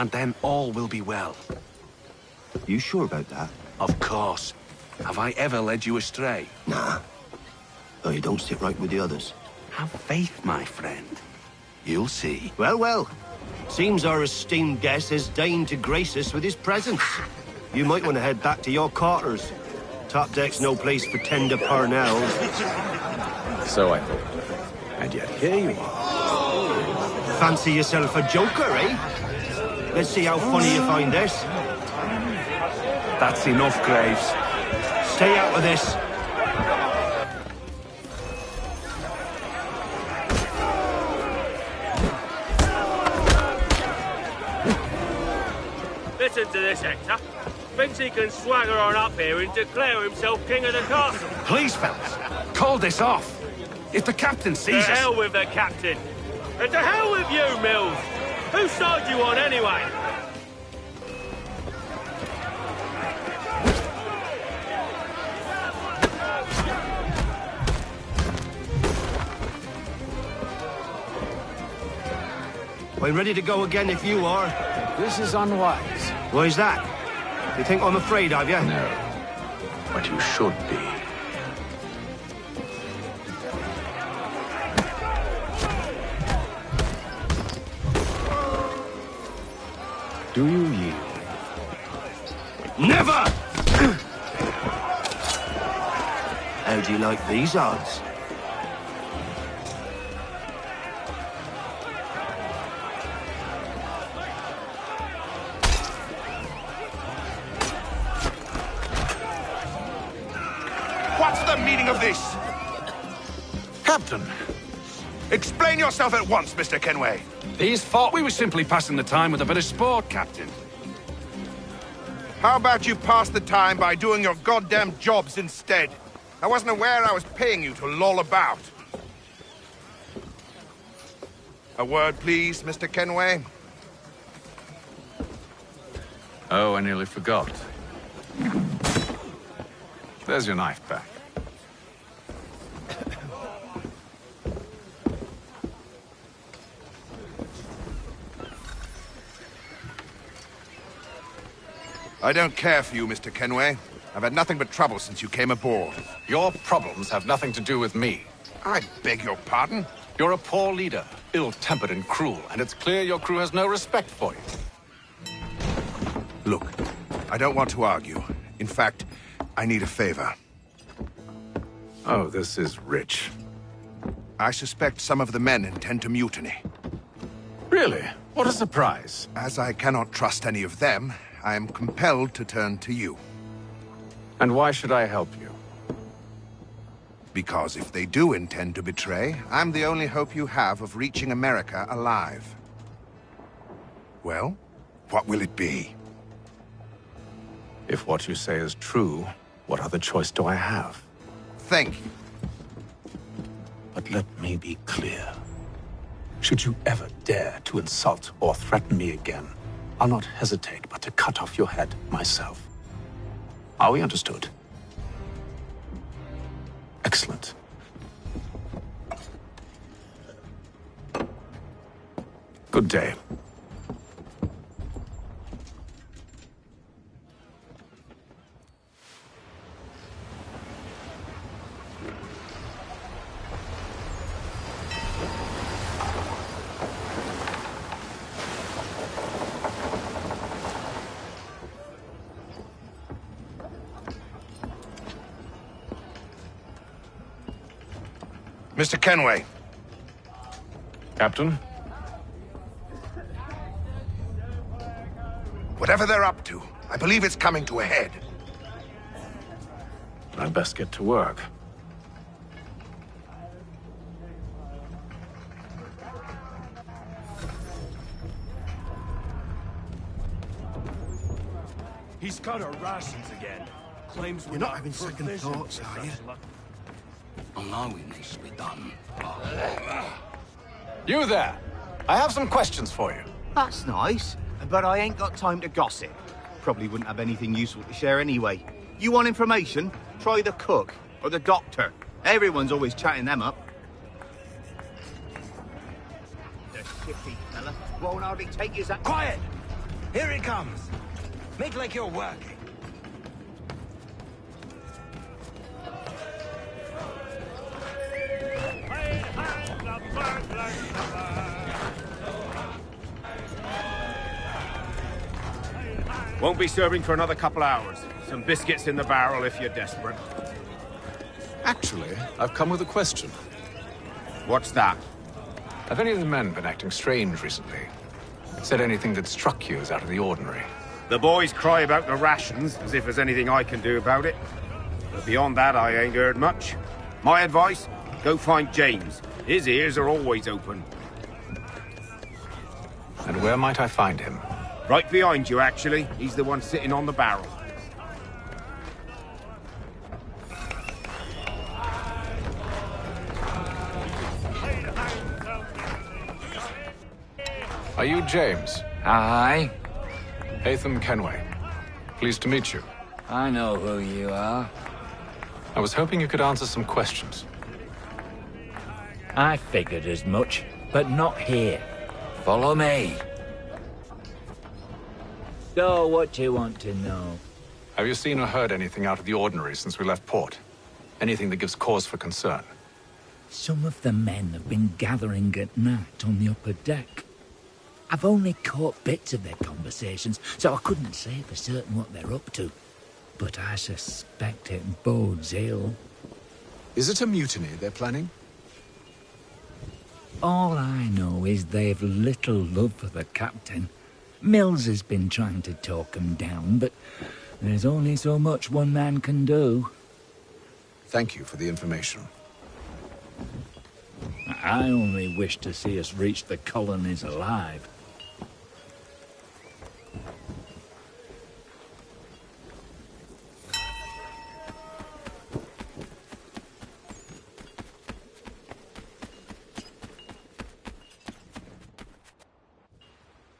and then all will be well. You sure about that? Of course. Have I ever led you astray? Nah. Oh, you don't sit right with the others. Have faith, my friend. You'll see. Well, well. Seems our esteemed guest has deigned to grace us with his presence. You might want to head back to your quarters. Top deck's no place for tender parnells. So I thought. And yet here you are. Fancy yourself a joker, eh? Let's see how funny you find this. That's enough, Graves. Stay out of this. Listen to this, Hector. Thinks he can swagger on up here and declare himself king of the castle. Please, fellas, call this off. If the captain sees us... To hell with the captain. And to hell with you, Mills. Whose side you on, anyway? I'm ready to go again if you are. This is unwise. Why's that? You think I'm afraid of you? No, but you should be. Do you yield? Never! How do you like these odds? What's the meaning of this? Captain, Explain yourself at once, Mr. Kenway. these thought we were simply passing the time with a bit of sport, Captain. How about you pass the time by doing your goddamn jobs instead? I wasn't aware I was paying you to loll about. A word, please, Mr. Kenway. Oh, I nearly forgot. There's your knife back. I don't care for you, Mr. Kenway. I've had nothing but trouble since you came aboard. Your problems have nothing to do with me. I beg your pardon? You're a poor leader, ill-tempered and cruel, and it's clear your crew has no respect for you. Look, I don't want to argue. In fact, I need a favor. Oh, this is rich. I suspect some of the men intend to mutiny. Really? What a surprise. As I cannot trust any of them, I am compelled to turn to you. And why should I help you? Because if they do intend to betray, I'm the only hope you have of reaching America alive. Well, what will it be? If what you say is true, what other choice do I have? Thank you. But let me be clear. Should you ever dare to insult or threaten me again, I'll not hesitate but to cut off your head myself. Are we understood? Excellent. Good day. Mr. Kenway. Captain? Whatever they're up to, I believe it's coming to a head. I'd best get to work. He's cut our rations again. Claims we're You're not having second provisioned thoughts, for are you? such luck. Allowing this to be done. You there! I have some questions for you. That's nice, but I ain't got time to gossip. Probably wouldn't have anything useful to share anyway. You want information? Try the cook or the doctor. Everyone's always chatting them up. The shifty fella won't hardly take his... Quiet! Here it comes. Make like you're working. Won't be serving for another couple hours. Some biscuits in the barrel if you're desperate. Actually, I've come with a question. What's that? Have any of the men been acting strange recently? Said anything that struck you as out of the ordinary? The boys cry about the rations, as if there's anything I can do about it. But beyond that, I ain't heard much. My advice? Go find James. His ears are always open. And where might I find him? Right behind you, actually. He's the one sitting on the barrel. Are you James? Aye. Hatham Kenway. Pleased to meet you. I know who you are. I was hoping you could answer some questions. I figured as much, but not here. Follow me. So, what you want to know? Have you seen or heard anything out of the ordinary since we left port? Anything that gives cause for concern? Some of the men have been gathering at night on the upper deck. I've only caught bits of their conversations, so I couldn't say for certain what they're up to. But I suspect it bodes ill. Is it a mutiny they're planning? All I know is they've little love for the captain. Mills has been trying to talk 'em down, but there's only so much one man can do. Thank you for the information. I only wish to see us reach the colonies alive.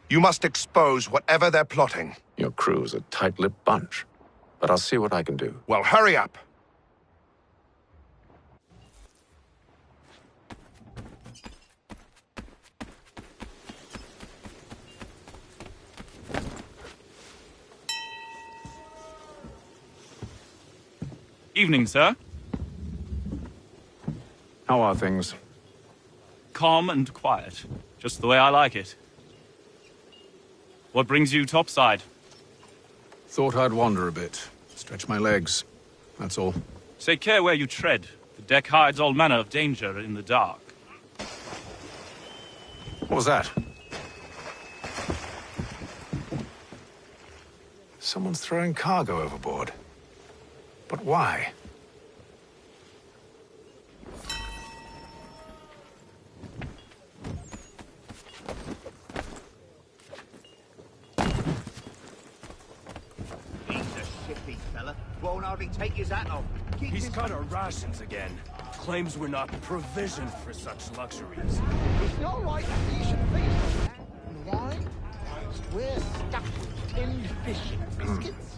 You must expose whatever they're plotting. Your crew's a tight-lipped bunch, but I'll see what I can do. Well, hurry up. Evening, sir. How are things? Calm and quiet. Just the way I like it. What brings you topside? Thought I'd wander a bit. Stretch my legs. That's all. Take care where you tread. The deck hides all manner of danger in the dark. What was that? Someone's throwing cargo overboard. But why? Won't hardly take his hat off. He's cut our rations again. Claims we're not provisioned for such luxuries. It's not right that he should feed us. And why? We're stuck with tinned fish and biscuits.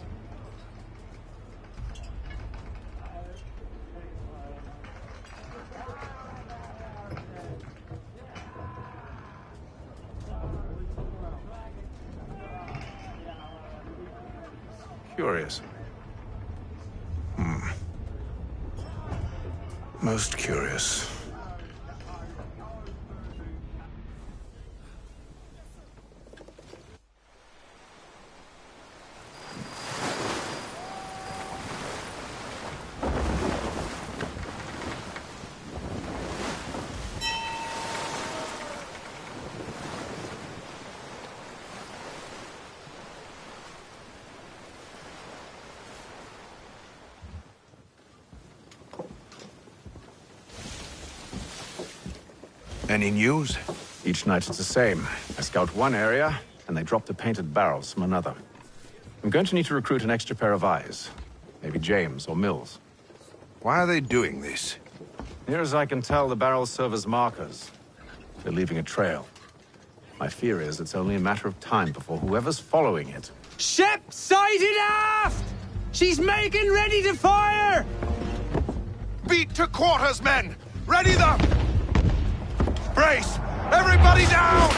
Curious. Most curious. Any news? Each night it's the same. I scout one area, and they drop the painted barrels from another. I'm going to need to recruit an extra pair of eyes. Maybe James or Mills. Why are they doing this? Near as I can tell, the barrels serve as markers. They're leaving a trail. My fear is it's only a matter of time before whoever's following it... Ship sighted aft! She's making ready to fire! Beat to quarters, men! Ready the... Brace! Everybody down!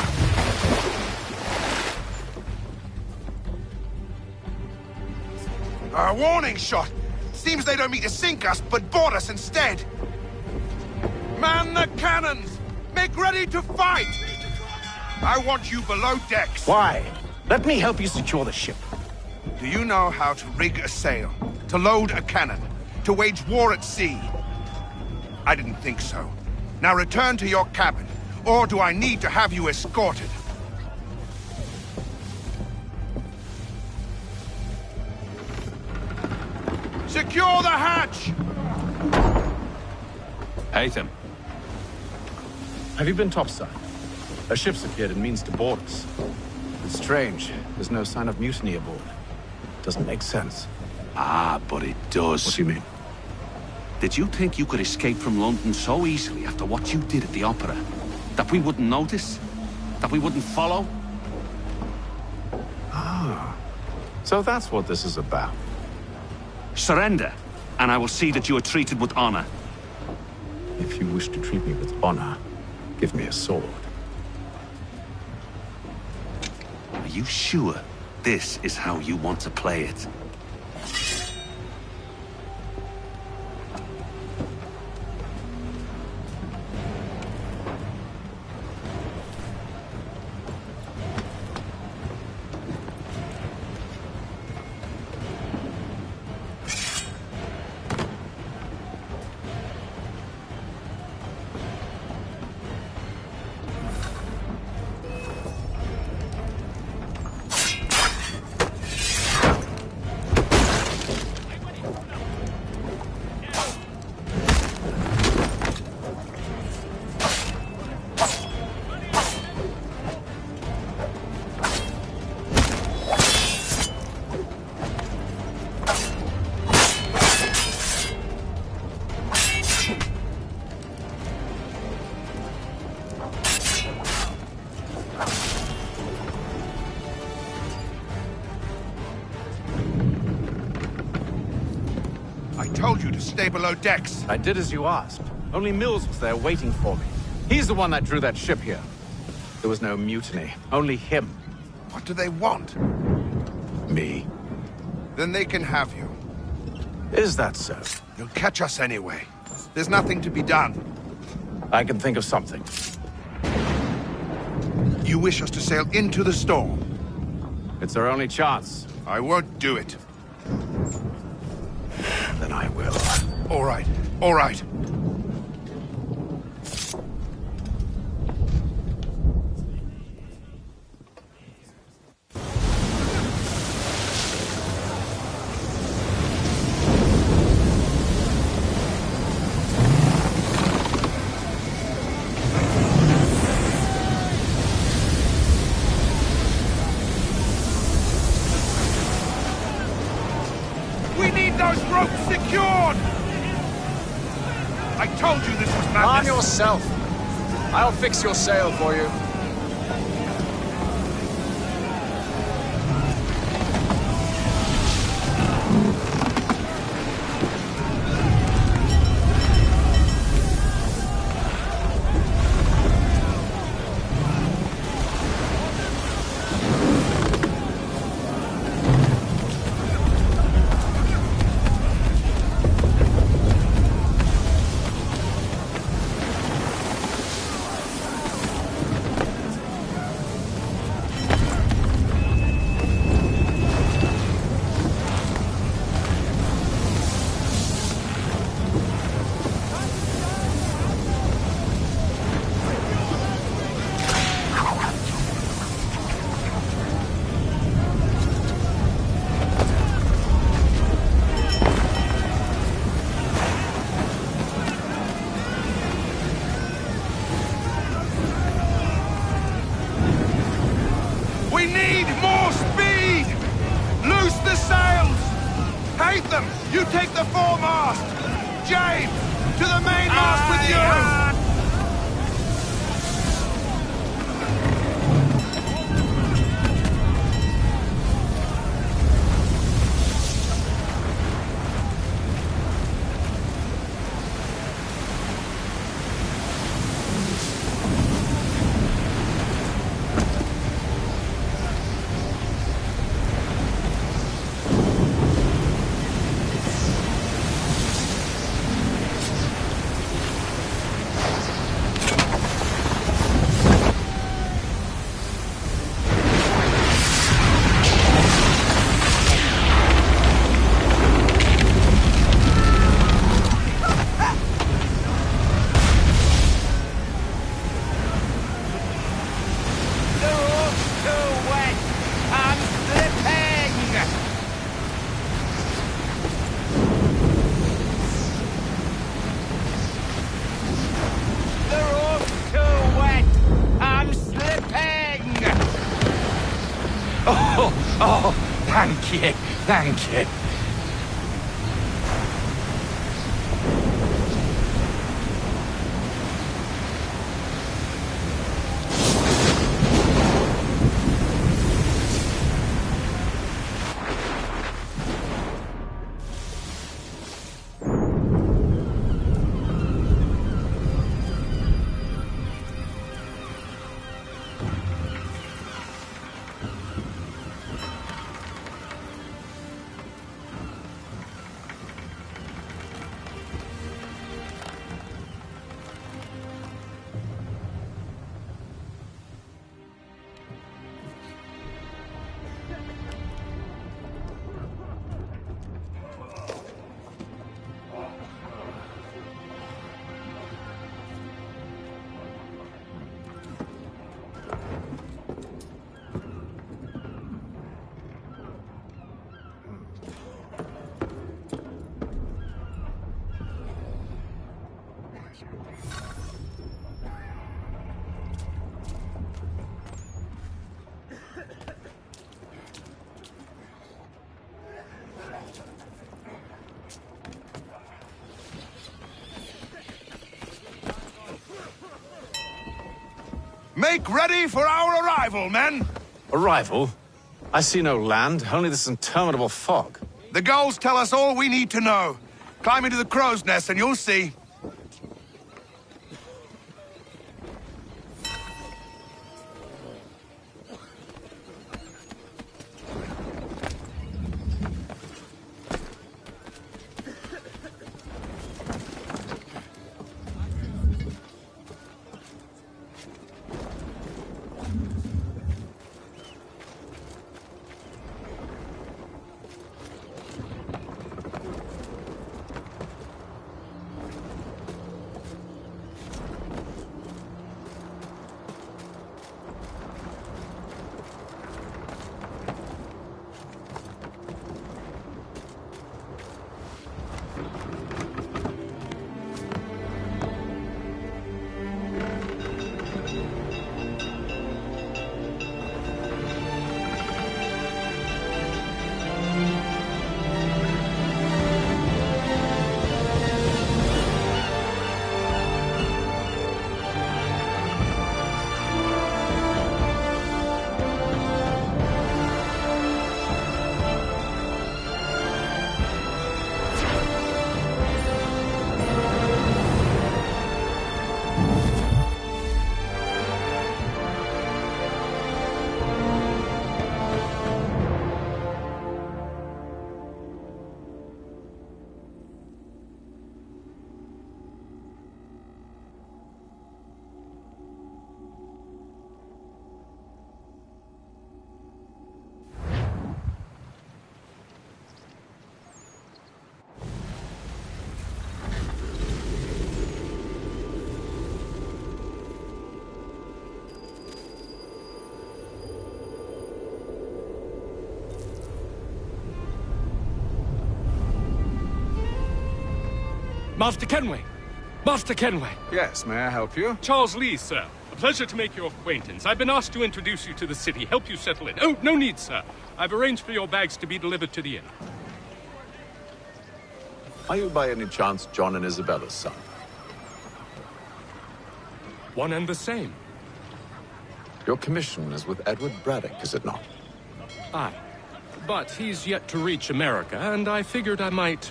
warning shot! Seems they don't mean to sink us, but board us instead! Man the cannons! Make ready to fight! I want you below decks! Why? Let me help you secure the ship. Do you know how to rig a sail? To load a cannon? To wage war at sea? I didn't think so. Now return to your cabin, or do I need to have you escorted? Secure the hatch! Haytham. Have you been topside? A ship's appeared and means to board us. It's strange. There's no sign of mutiny aboard. Doesn't make sense. Ah, but it does. What do you mean? Did you think you could escape from London so easily after what you did at the opera? That we wouldn't notice? That we wouldn't follow? Ah. So that's what this is about. Surrender, and I will see that you are treated with honor. If you wish to treat me with honor, give me a sword. Are you sure this is how you want to play it? I told you to stay below decks. I did as you asked. Only Mills was there waiting for me. He's the one that drew that ship here. There was no mutiny, only him. What do they want? Me. Then they can have you. Is that so? You'll catch us anyway. There's nothing to be done. I can think of something. You wish us to sail into the storm? It's our only chance. I won't do it. Then I will. All right, all right. We need those ropes secured! I told you this was madness! Arm yourself. I'll fix your sail for you. We need more speed! Loose the sails! Haytham, you take the foremast! James, to the mainmast with you! Oh, thank you, thank you. Make ready for our arrival, men! Arrival? I see no land, only this interminable fog. The gulls tell us all we need to know. Climb into the crow's nest and you'll see. Master Kenway! Master Kenway! Yes, may I help you? Charles Lee, sir. A pleasure to make your acquaintance. I've been asked to introduce you to the city, help you settle in. Oh, no need, sir. I've arranged for your bags to be delivered to the inn. Are you by any chance John and Isabella's son? One and the same. Your commission is with Edward Braddock, is it not? Aye. But he's yet to reach America, and I figured I might...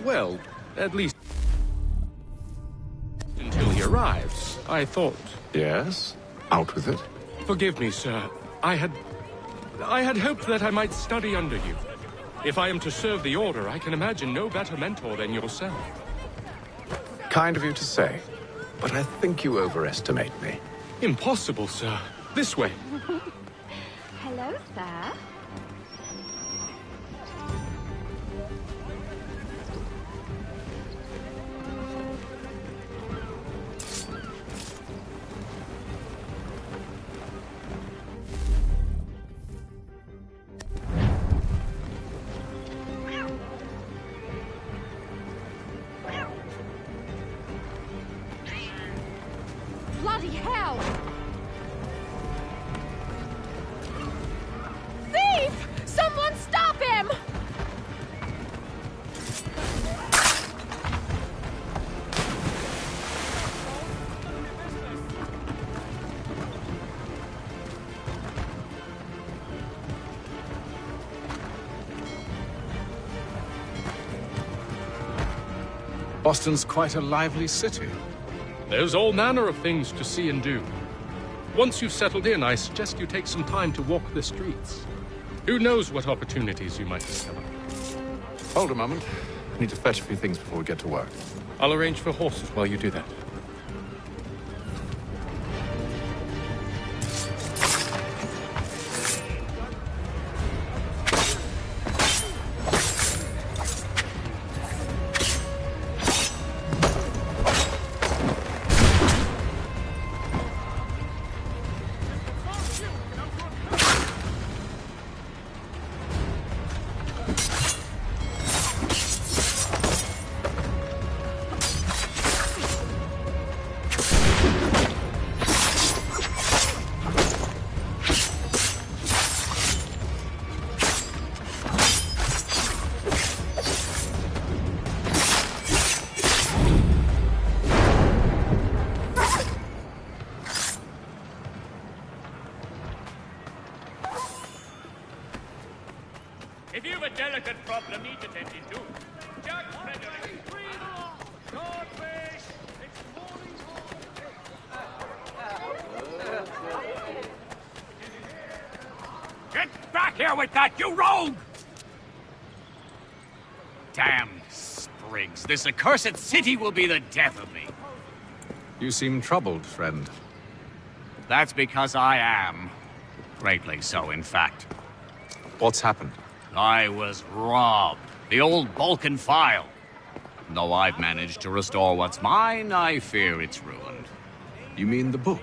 well, at least... until he arrives, I thought. Yes? Out with it. Forgive me, sir. I had hoped that I might study under you. If I am to serve the Order, I can imagine no better mentor than yourself. Kind of you to say, but I think you overestimate me. Impossible, sir. This way. Hello, sir. Bloody hell! Thief! Boston's quite a lively city. There's all manner of things to see and do. Once you've settled in, I suggest you take some time to walk the streets. Who knows what opportunities you might discover. Hold a moment. I need to fetch a few things before we get to work. I'll arrange for horses while you do that. If you've a delicate problem need attending to, Jack Frederick. Swordfish! It's morning. Get back here with that, you rogue! Damn sprigs. This accursed city will be the death of me. You seem troubled, friend. That's because I am. Greatly so, in fact. What's happened? I was robbed. The old Balkan file. Though I've managed to restore what's mine, I fear it's ruined. You mean the book?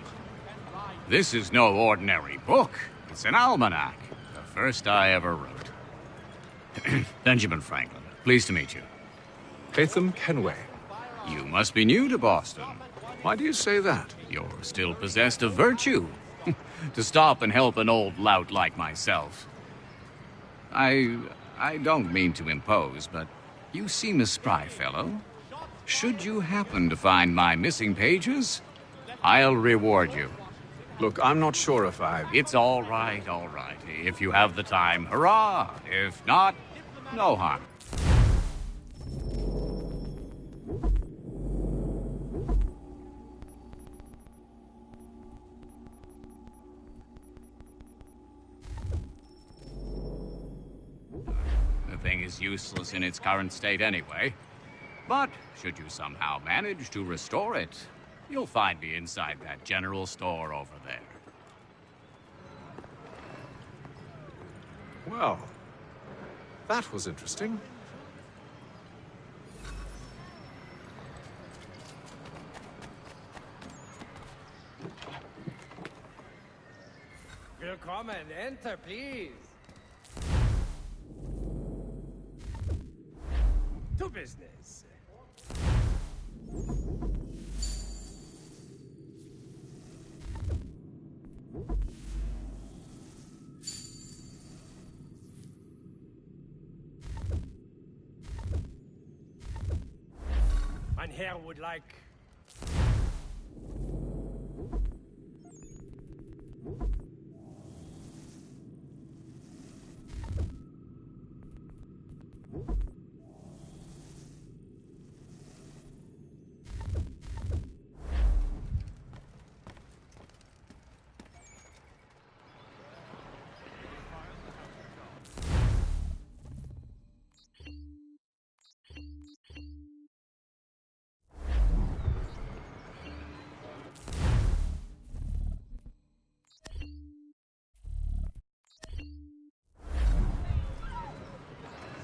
This is no ordinary book. It's an almanac. The first I ever wrote. Benjamin Franklin, pleased to meet you. Hatham Kenway. You must be new to Boston. Why do you say that? You're still possessed of virtue. To stop and help an old lout like myself. I don't mean to impose, but you seem a spry fellow. Should you happen to find my missing pages, I'll reward you. Look, I'm not sure if I... It's all right, all right. If you have the time, hurrah! If not, no harm. The thing is useless in its current state anyway. But should you somehow manage to restore it, you'll find me inside that general store over there. Well, that was interesting. Willkommen, enter, please. To business. Mein Herr would like...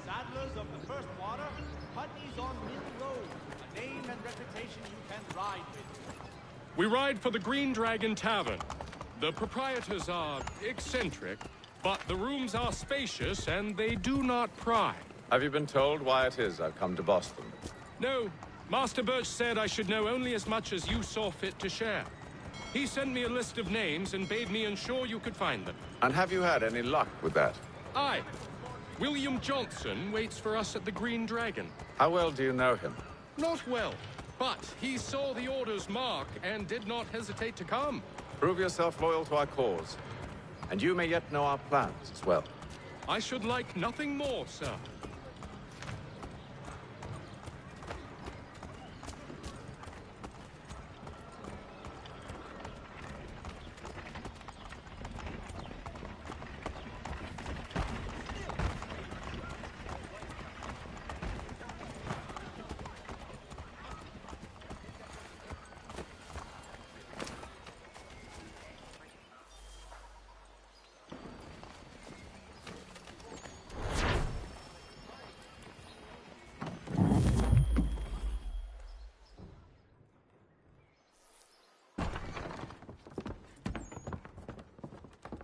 Saddlers of the First Water, Putney's on Mill Road. A name and reputation you can ride with. We ride for the Green Dragon Tavern. The proprietors are eccentric, but the rooms are spacious and they do not pry. Have you been told why it is I've come to Boston? No. Master Birch said I should know only as much as you saw fit to share. He sent me a list of names and bade me ensure you could find them. And have you had any luck with that? Aye. William Johnson waits for us at the Green Dragon. How well do you know him? Not well, but he saw the order's mark and did not hesitate to come. Prove yourself loyal to our cause. And you may yet know our plans as well. I should like nothing more, sir.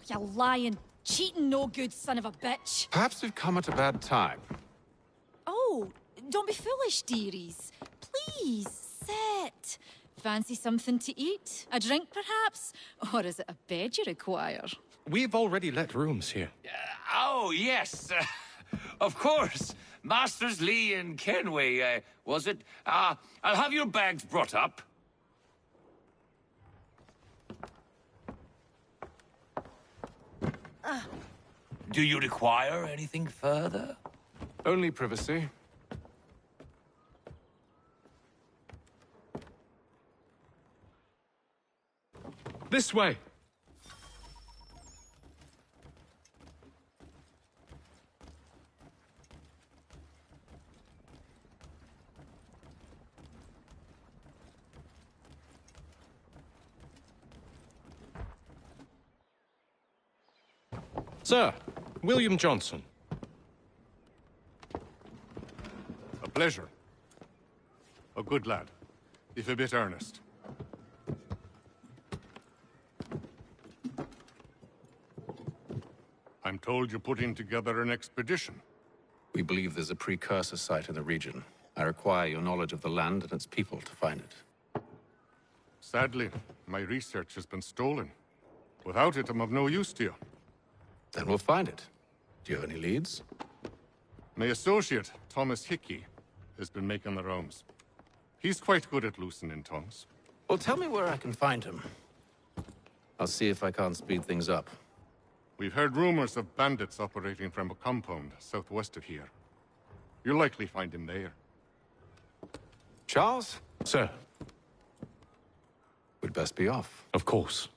you lying, cheating, no good son of a bitch. Perhaps we've come at a bad time. Oh, don't be foolish, dearies. Please, sit. Fancy something to eat? A drink, perhaps? Or is it a bed you require? We've already let rooms here. Oh, yes. Of course. Masters Lee and Kenway, was it? I'll have your bags brought up. Do you require anything further? Only privacy. This way! Sir, William Johnson. A pleasure. A good lad, if a bit earnest. I'm told you're putting together an expedition. We believe there's a precursor site in the region. I require your knowledge of the land and its people to find it. Sadly, my research has been stolen. Without it, I'm of no use to you. Then we'll find it. Do you have any leads? My associate, Thomas Hickey, has been making the rounds. He's quite good at loosening tongues. Well, tell me where I can find him. I'll see if I can't speed things up. We've heard rumors of bandits operating from a compound southwest of here. You'll likely find him there. Charles? Sir. We'd best be off. Of course.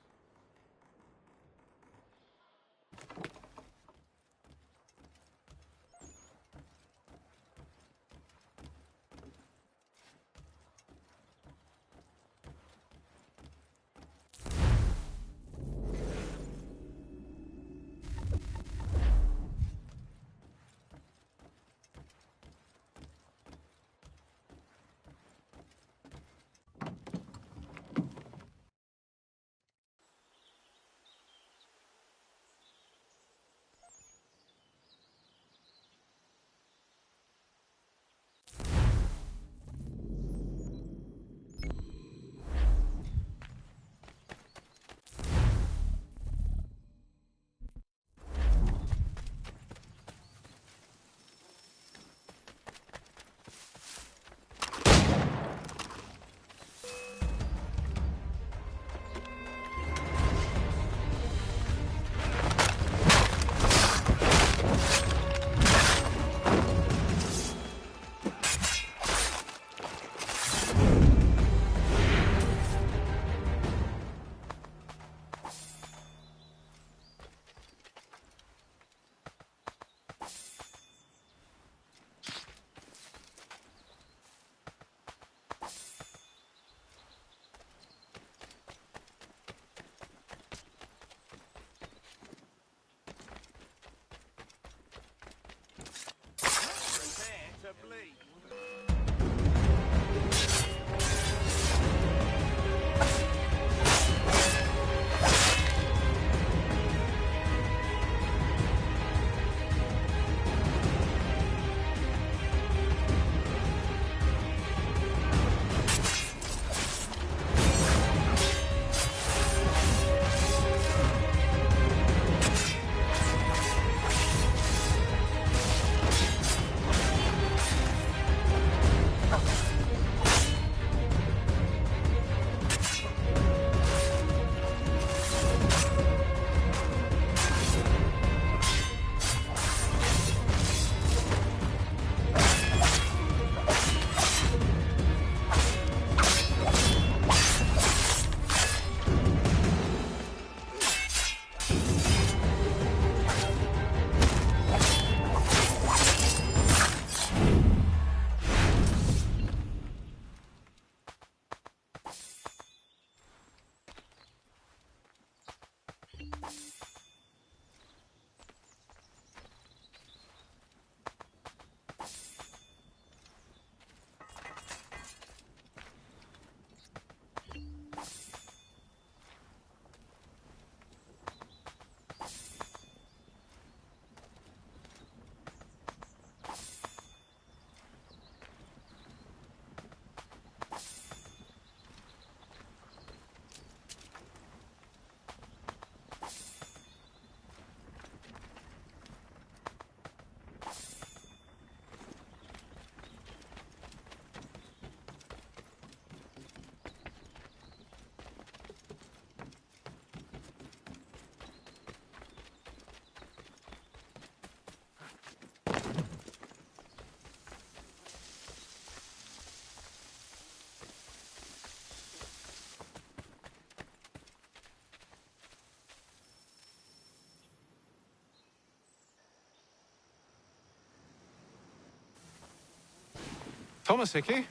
Thomas Hickey?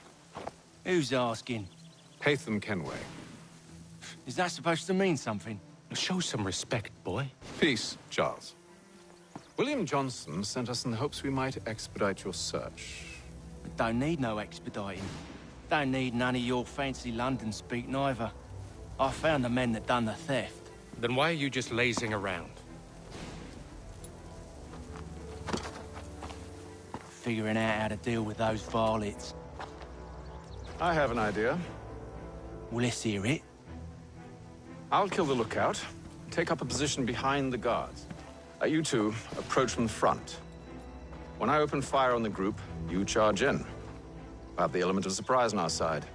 Who's asking? Haytham Kenway. Is that supposed to mean something? Show some respect, boy. Peace, Charles. William Johnson sent us in the hopes we might expedite your search. Don't need no expediting. Don't need none of your fancy London speak neither. I found the men that done the theft. Then why are you just lazing around? Figuring out how to deal with those varlets. I have an idea. Well, let's hear it. I'll kill the lookout, take up a position behind the guards. You two approach from the front. When I open fire on the group, you charge in. We'll have the element of surprise on our side.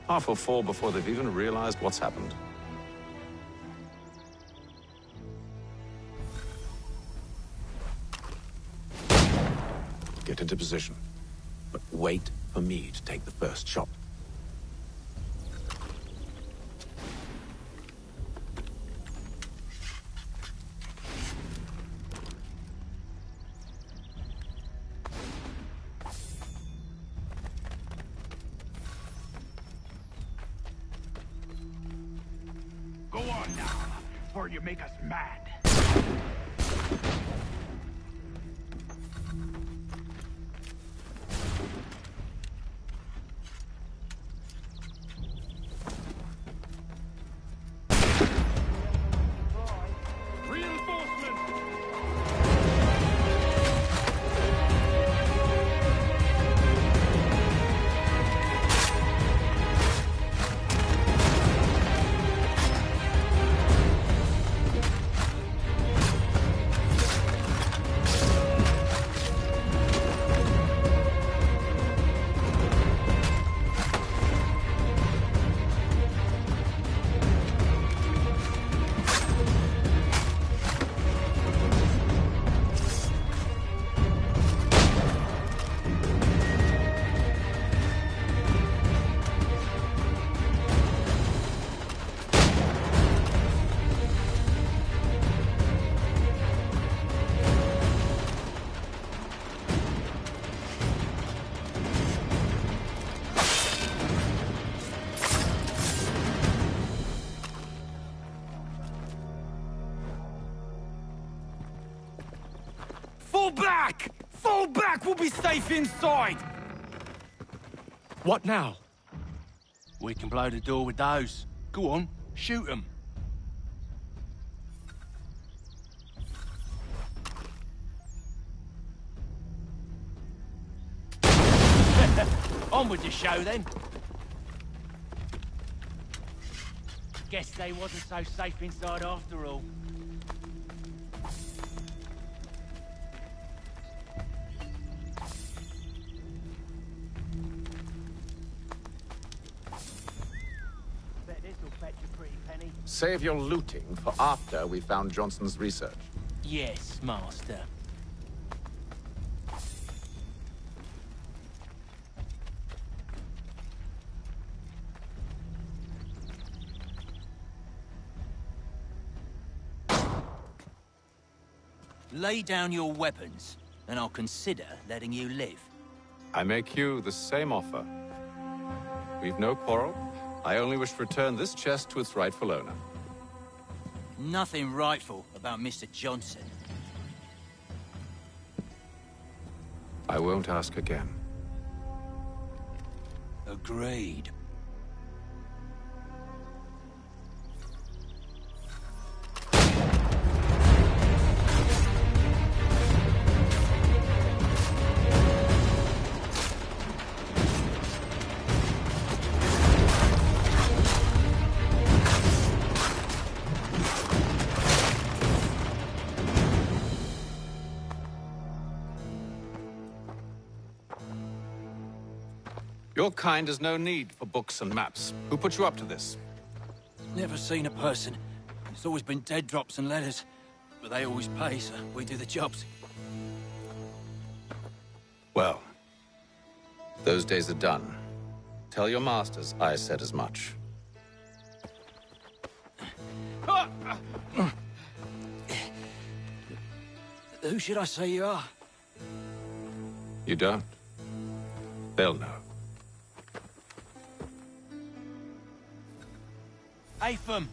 Half will fall before they've even realized what's happened. Get into position, but wait for me to take the first shot. Go on now, before you make us mad. Fall back! Fall back! We'll be safe inside! What now? We can blow the door with those. Go on, shoot them. On with the show, then. Guess they wasn't so safe inside after all. Bet this'll fetch a pretty penny. Save your looting for after we found Johnson's research. Yes, master. Lay down your weapons, and I'll consider letting you live. I make you the same offer. We've no quarrel. I only wish to return this chest to its rightful owner. Nothing rightful about Mr. Johnson. I won't ask again. Agreed. Your kind has no need for books and maps. Who put you up to this? Never seen a person. It's always been dead drops and letters. But they always pay, so we do the jobs. Well, those days are done. Tell your masters I said as much. Who should I say you are? You don't? They'll know. Atham,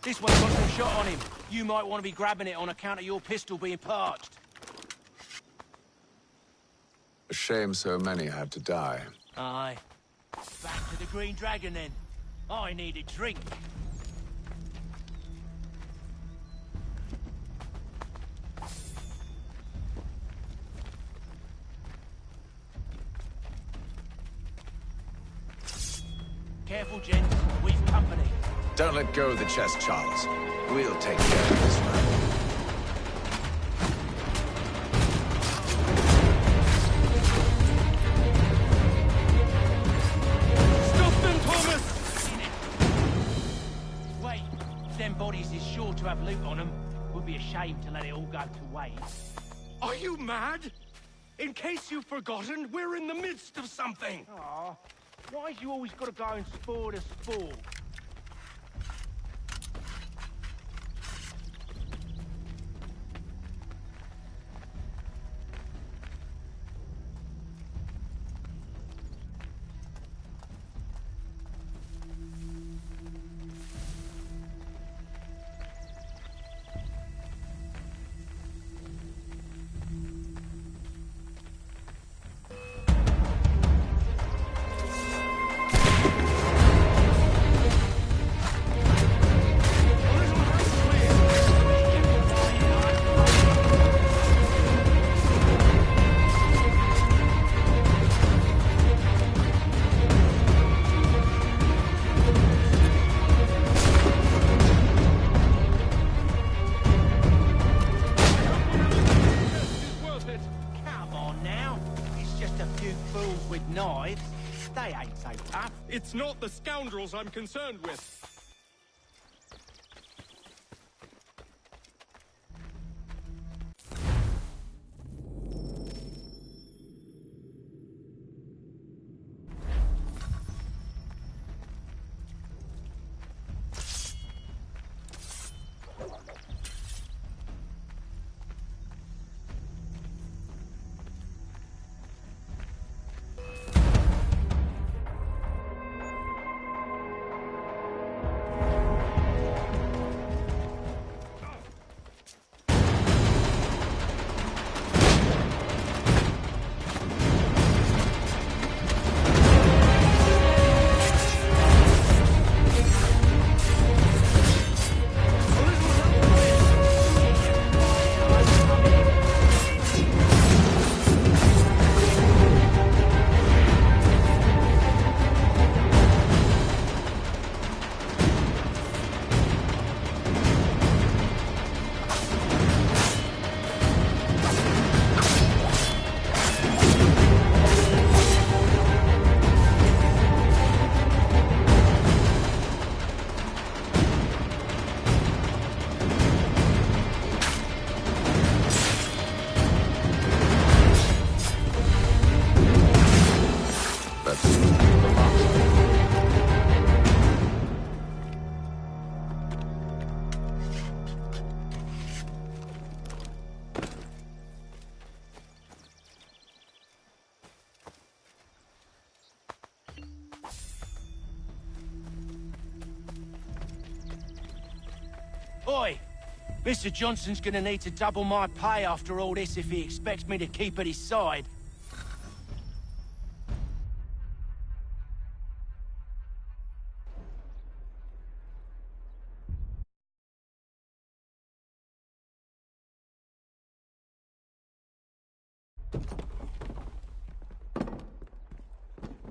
this one's got some shot on him. You might want to be grabbing it on account of your pistol being parched. A shame so many had to die. Aye. Back to the Green Dragon, then. I need a drink. Careful, gents. We've company. Don't let go of the chest, Charles. We'll take care of this one. Stop them, Thomas! Wait, them bodies is sure to have loot on them. Would be a shame to let it all go to waste. Are you mad? In case you've forgotten, we're in the midst of something. Aw, why's you always gotta go and spoil the sport? It's not the scoundrels I'm concerned with. Oi! Mr. Johnson's gonna need to double my pay after all this if he expects me to keep at his side.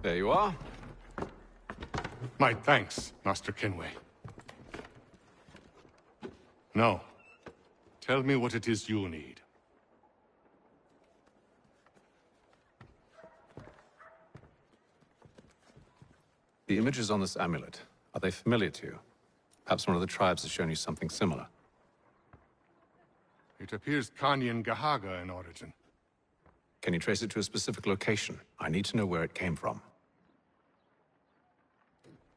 There you are. My thanks, Master Kenway. Now, tell me what it is you need. The images on this amulet, are they familiar to you? Perhaps one of the tribes has shown you something similar. It appears Kanyan Gahaga in origin. Can you trace it to a specific location? I need to know where it came from.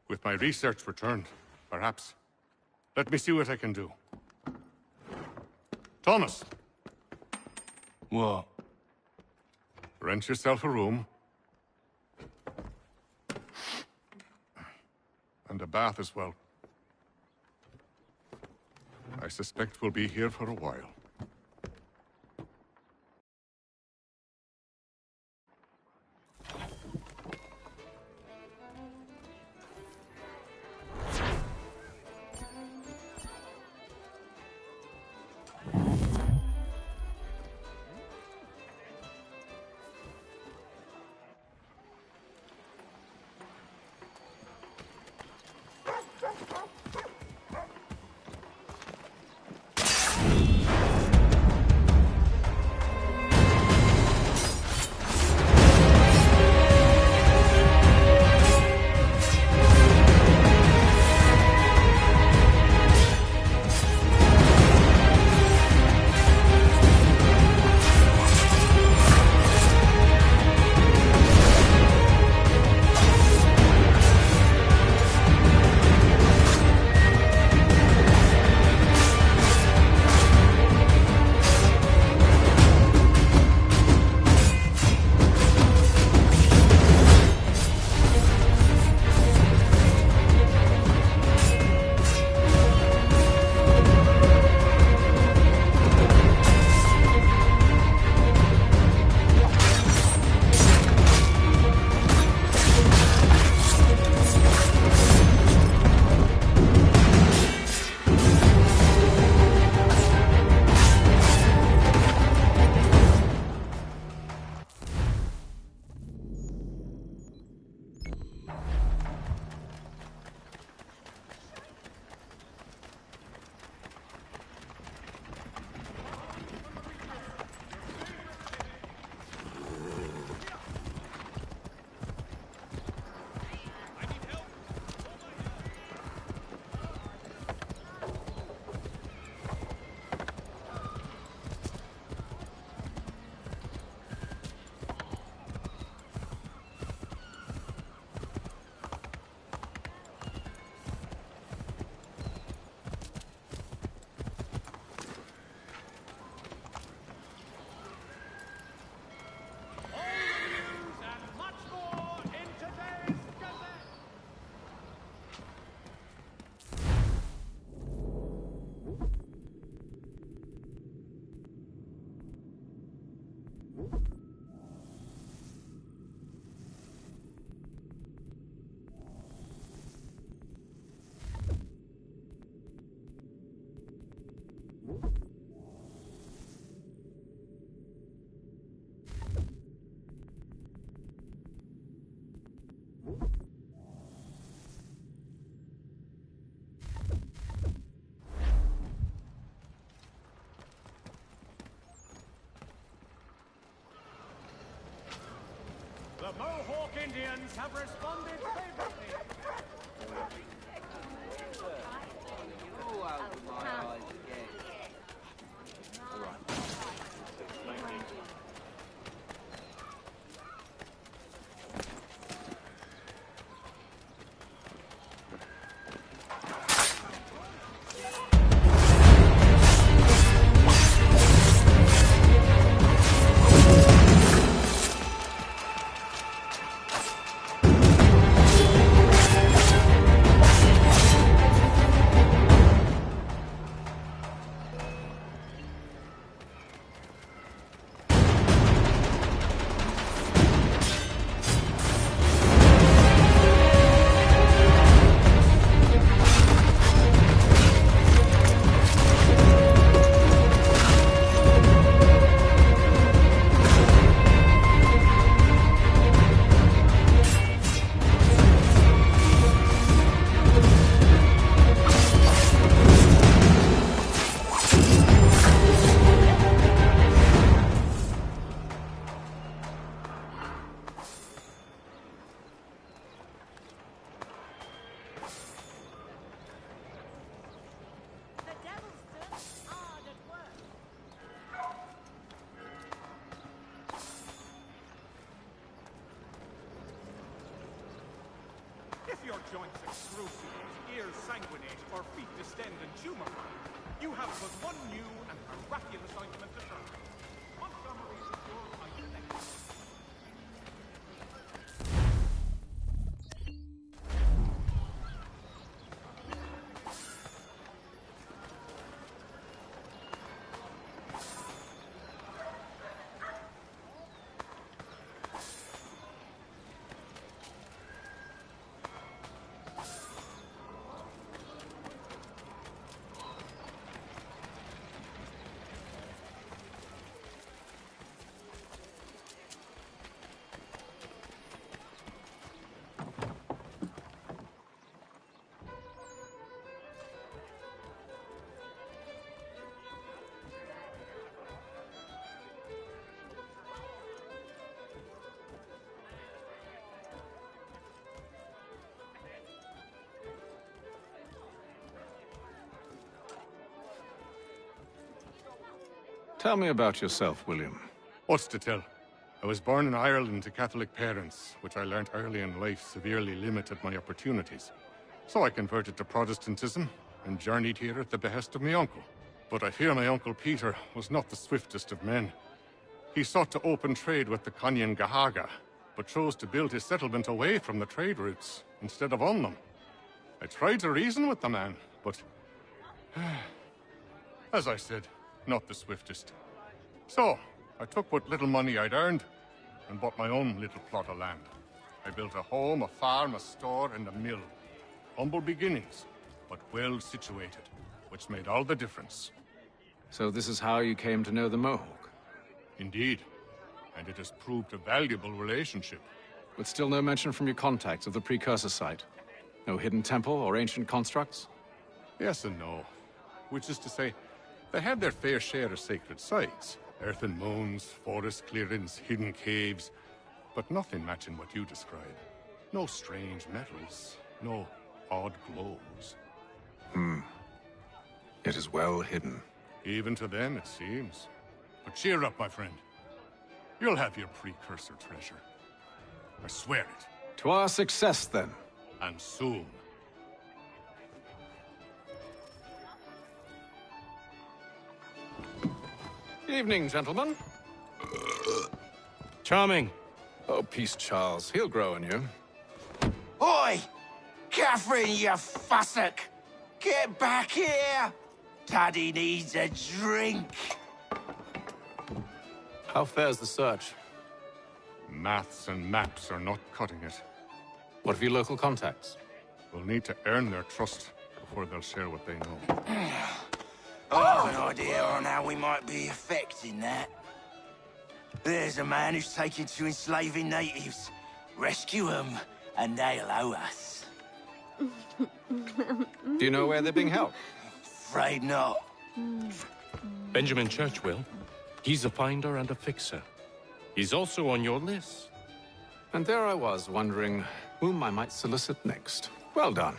With my research returned, perhaps. Let me see what I can do. Thomas! What? Rent yourself a room. And a bath as well. suspect we'll be here for a while. The Mohawk Indians have responded favorably. If your joints excruciate, ears sanguinate, or feet distend and tumefy, you have but one new and miraculous ointment to try. Montgomery is your ointment. Tell me about yourself, William. What's to tell? I was born in Ireland to Catholic parents, which I learnt early in life severely limited my opportunities. So I converted to Protestantism and journeyed here at the behest of my uncle. But I fear my uncle Peter was not the swiftest of men. He sought to open trade with the Conyan Gahaga, but chose to build his settlement away from the trade routes instead of on them. I tried to reason with the man, but as I said, not the swiftest. So, I took what little money I'd earned and bought my own little plot of land. I built a home, a farm, a store, and a mill. Humble beginnings, but well situated, which made all the difference. So this is how you came to know the Mohawk? Indeed, and it has proved a valuable relationship. But still no mention from your contacts of the precursor site? No hidden temple or ancient constructs? Yes and no. Which is to say, they had their fair share of sacred sites. Earthen mounds, forest clearings, hidden caves, but nothing matching what you describe. No strange metals, no odd glows. It is well hidden. Even to them, it seems. But cheer up, my friend. You'll have your precursor treasure. I swear it. To our success, then. And soon. Evening, gentlemen. Charming. Oh, peace, Charles. He'll grow on you. Oi! Catherine, you fussock! Get back here! Taddy needs a drink. How fares the search? Maths and maps are not cutting it. What of your local contacts? We'll need to earn their trust before they'll share what they know. I have an idea on how we might be affecting that. There's a man who's taken to enslaving natives. Rescue them, and they'll owe us. Do you know where they're being held? Afraid not. Benjamin Churchwill. He's a finder and a fixer. He's also on your list. And there I was, wondering whom I might solicit next. Well done.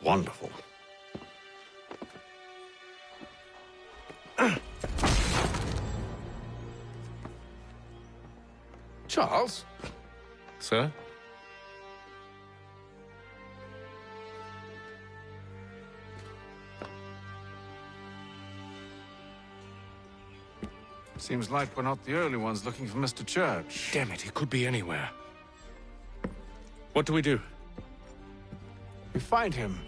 Wonderful. Charles? Sir? Seems like we're not the only ones looking for Mr. Church. Damn it, he could be anywhere. What do we do? We find him.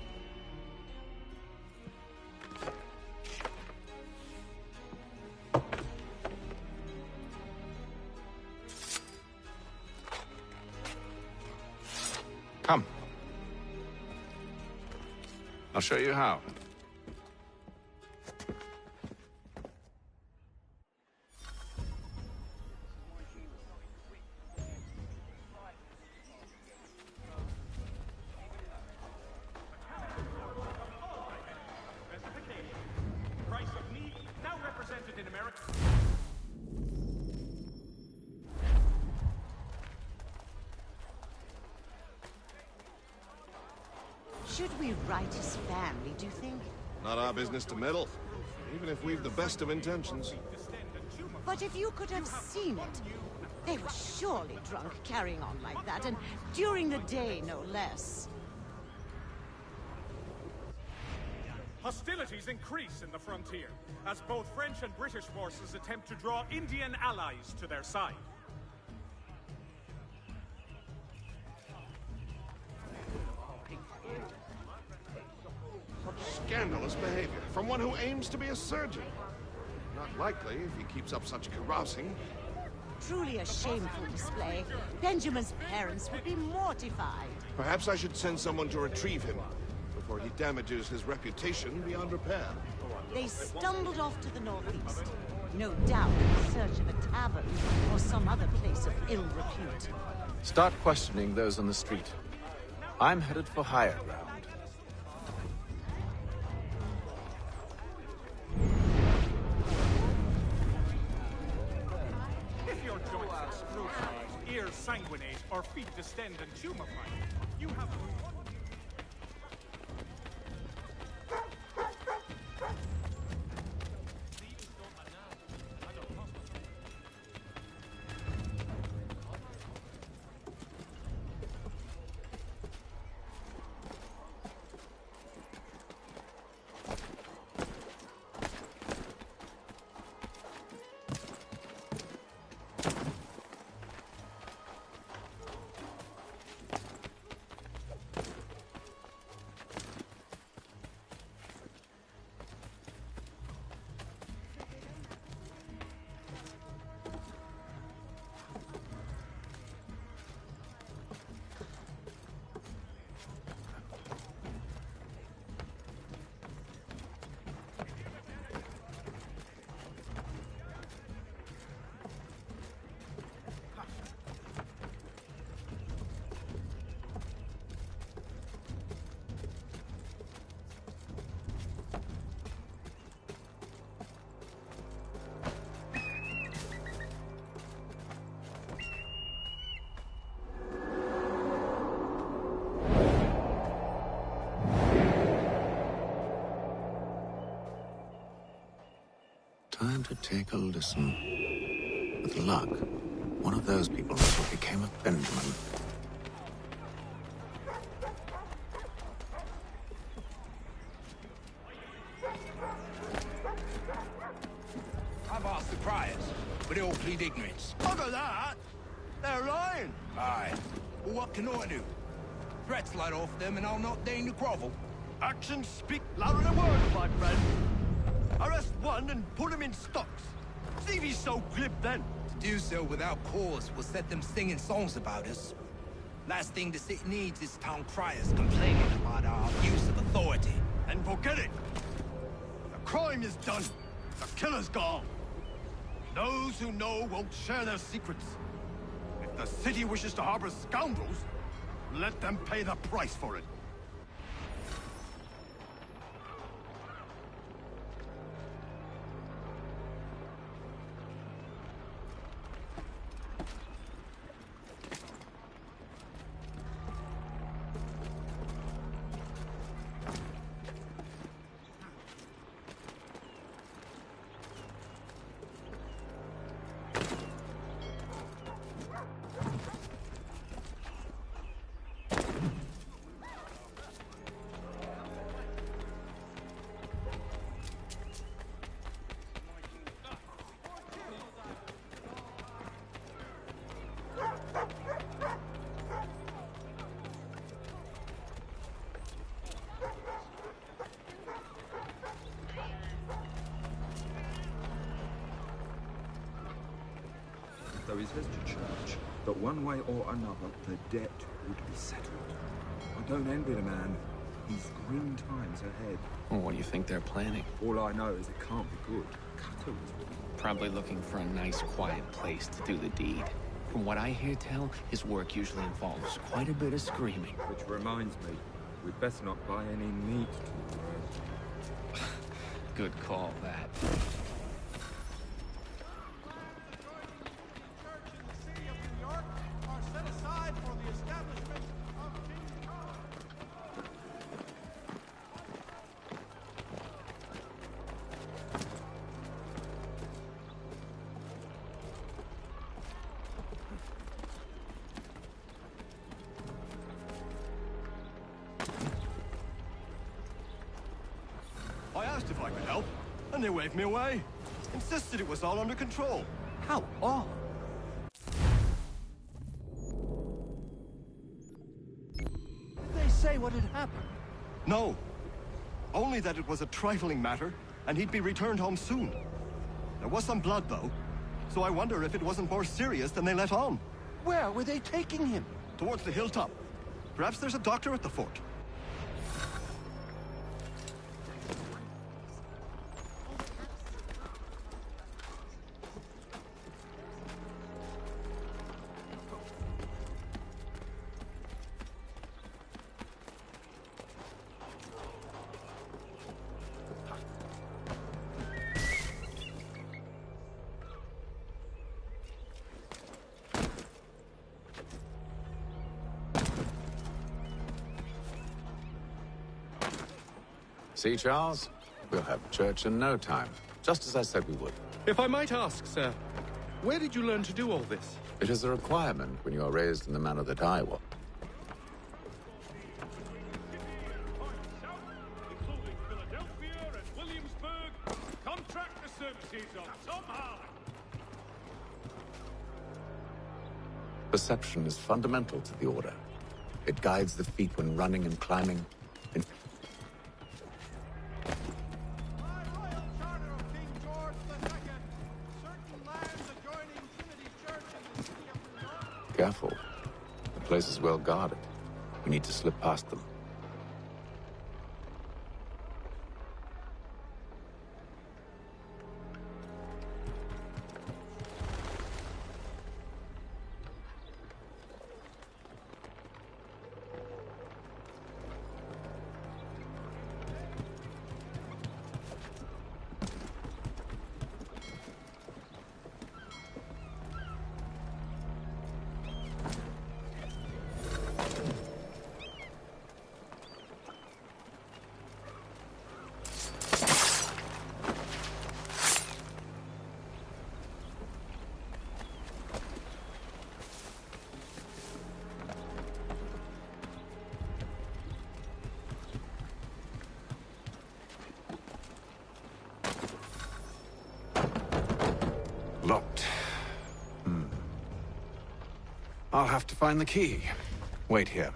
Come. I'll show you how. Price of meat, now represented in America. Should we write his family, do you think? Not our business to meddle, even if we've the best of intentions. But if you could have seen it, They were surely drunk, carrying on like that, and during the day, no less. Hostilities increase in the frontier, as both French and British forces attempt to draw Indian allies to their side. Scandalous behavior from one who aims to be a surgeon. Not likely if he keeps up such carousing. Truly a shameful display. Benjamin's parents would be mortified. Perhaps I should send someone to retrieve him before he damages his reputation beyond repair. They stumbled off to the northeast. No doubt in search of a tavern or some other place of ill repute. Start questioning those on the street. I'm headed for higher ground. If your joints excruciate, ears sanguinate, or feet distend and tumefy, you have but one... Time to take a listen. With luck, one of those people is what became of Benjamin. I've asked the criers, but they all plead ignorance. Look at that! They're lying! Aye. Well, what can I do? Threats light off them and I'll not deign to grovel. Actions speak louder than words, my friend. Arrest one and put him in stocks. See if he's so glib then. To do so without cause will set them singing songs about us. Last thing the city needs is town criers complaining about our use of authority. And forget it. The crime is done. The killer's gone. Those who know won't share their secrets. If the city wishes to harbor scoundrels, let them pay the price for it. Though he says to church that one way or another the debt would be settled. I don't envy the man. He's grim times ahead. Well, what do you think they're planning? All I know is it can't be good. Cutter is Probably looking for a nice, quiet place to do the deed. From what I hear tell, his work usually involves quite a bit of screaming. Which reminds me, we'd best not buy any meat tomorrow. Good call, that. asked if I could help, and they waved me away. Insisted it was all under control. How odd. Did they say what had happened? No. Only that it was a trifling matter, and he'd be returned home soon. There was some blood, though, so I wonder if it wasn't more serious than they let on. Where were they taking him? Towards the hilltop. Perhaps there's a doctor at the fort. See, Charles? We'll have church in no time, just as I said we would. If I might ask, sir, where did you learn to do all this? It is a requirement when you are raised in the manner that I was. Including Philadelphia and Williamsburg. Contract the services of Tom Harley. Perception is fundamental to the Order. It guides the feet when running and climbing. Careful. The place is well guarded. We need to slip past them. Locked. I'll have to find the key. Wait here.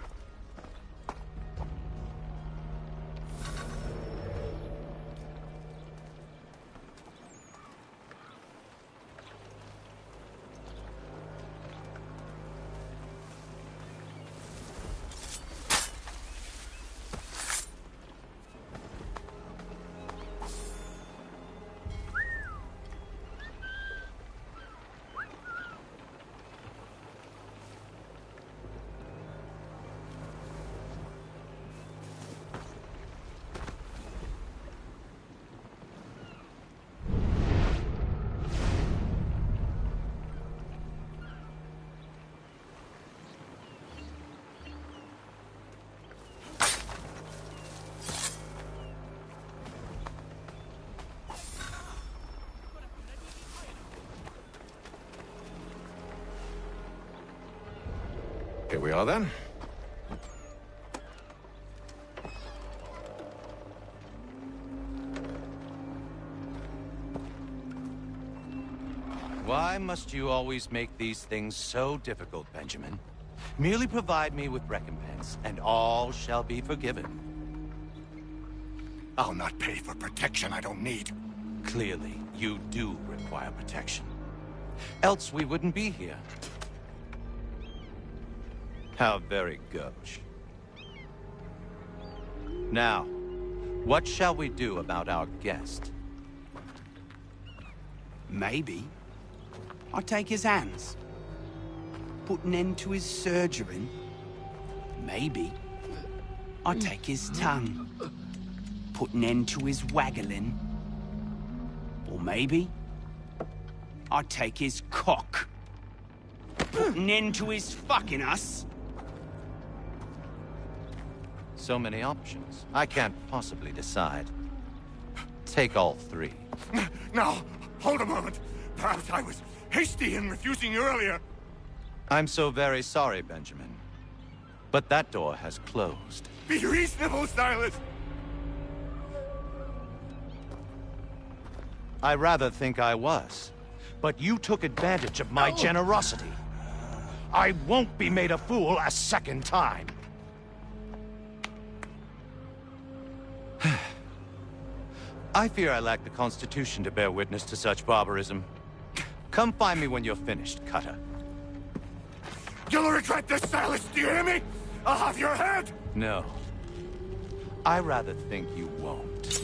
Here we are, then. Why must you always make these things so difficult, Benjamin? Merely provide me with recompense, and all shall be forgiven. I'll not pay for protection I don't need. Clearly, you do require protection. Else we wouldn't be here. How very gauche. Now, what shall we do about our guest? Maybe I take his hands, put an end to his surgering. Maybe I take his tongue, put an end to his waggling. Or maybe I take his cock, put an end to his fucking us. So many options. I can't possibly decide. Take all three. Now, hold a moment. Perhaps I was hasty in refusing you earlier. I'm so very sorry, Benjamin. But that door has closed. Be reasonable, Silas. I rather think I was. But you took advantage of my generosity. I won't be made a fool a second time. I fear I lack the constitution to bear witness to such barbarism. Come find me when you're finished, Cutter. You'll regret this, Silas, do you hear me? I'll have your head! No. I rather think you won't.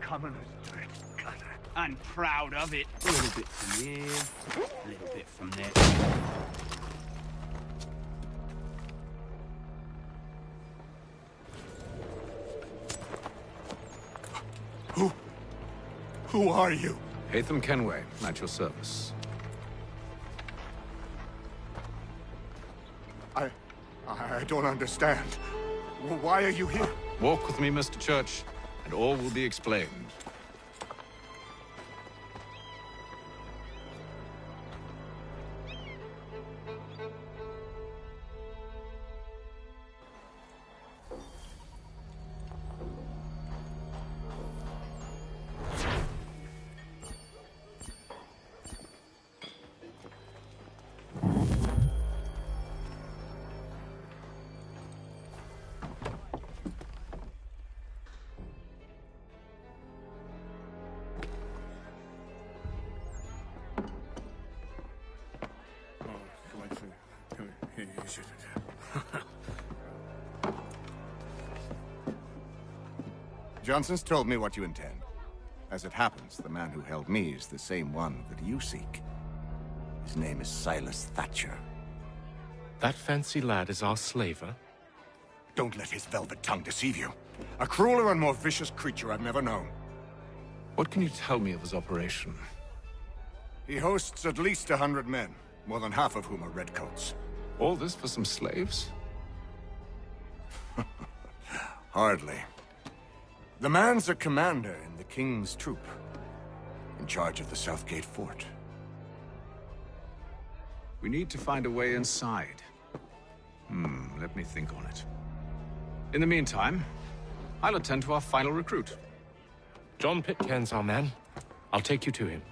Commoners do it, Cutter. I'm proud of it. A little bit from here, a little bit from there. Who are you? Hatham Kenway, at your service. I don't understand. Why are you here? Walk with me, Mr. Church, and all will be explained. Johnson's told me what you intend. As it happens, the man who held me is the same one that you seek. His name is Silas Thatcher. That fancy lad is our slaver? Don't let his velvet tongue deceive you. A crueler and more vicious creature I've never known. What can you tell me of his operation? He hosts at least 100 men, more than half of whom are redcoats. All this for some slaves? Hardly. The man's a commander in the King's troop, in charge of the Southgate Fort. We need to find a way inside. Let me think on it. In the meantime, I'll attend to our final recruit. John Pitcairn's our man. I'll take you to him.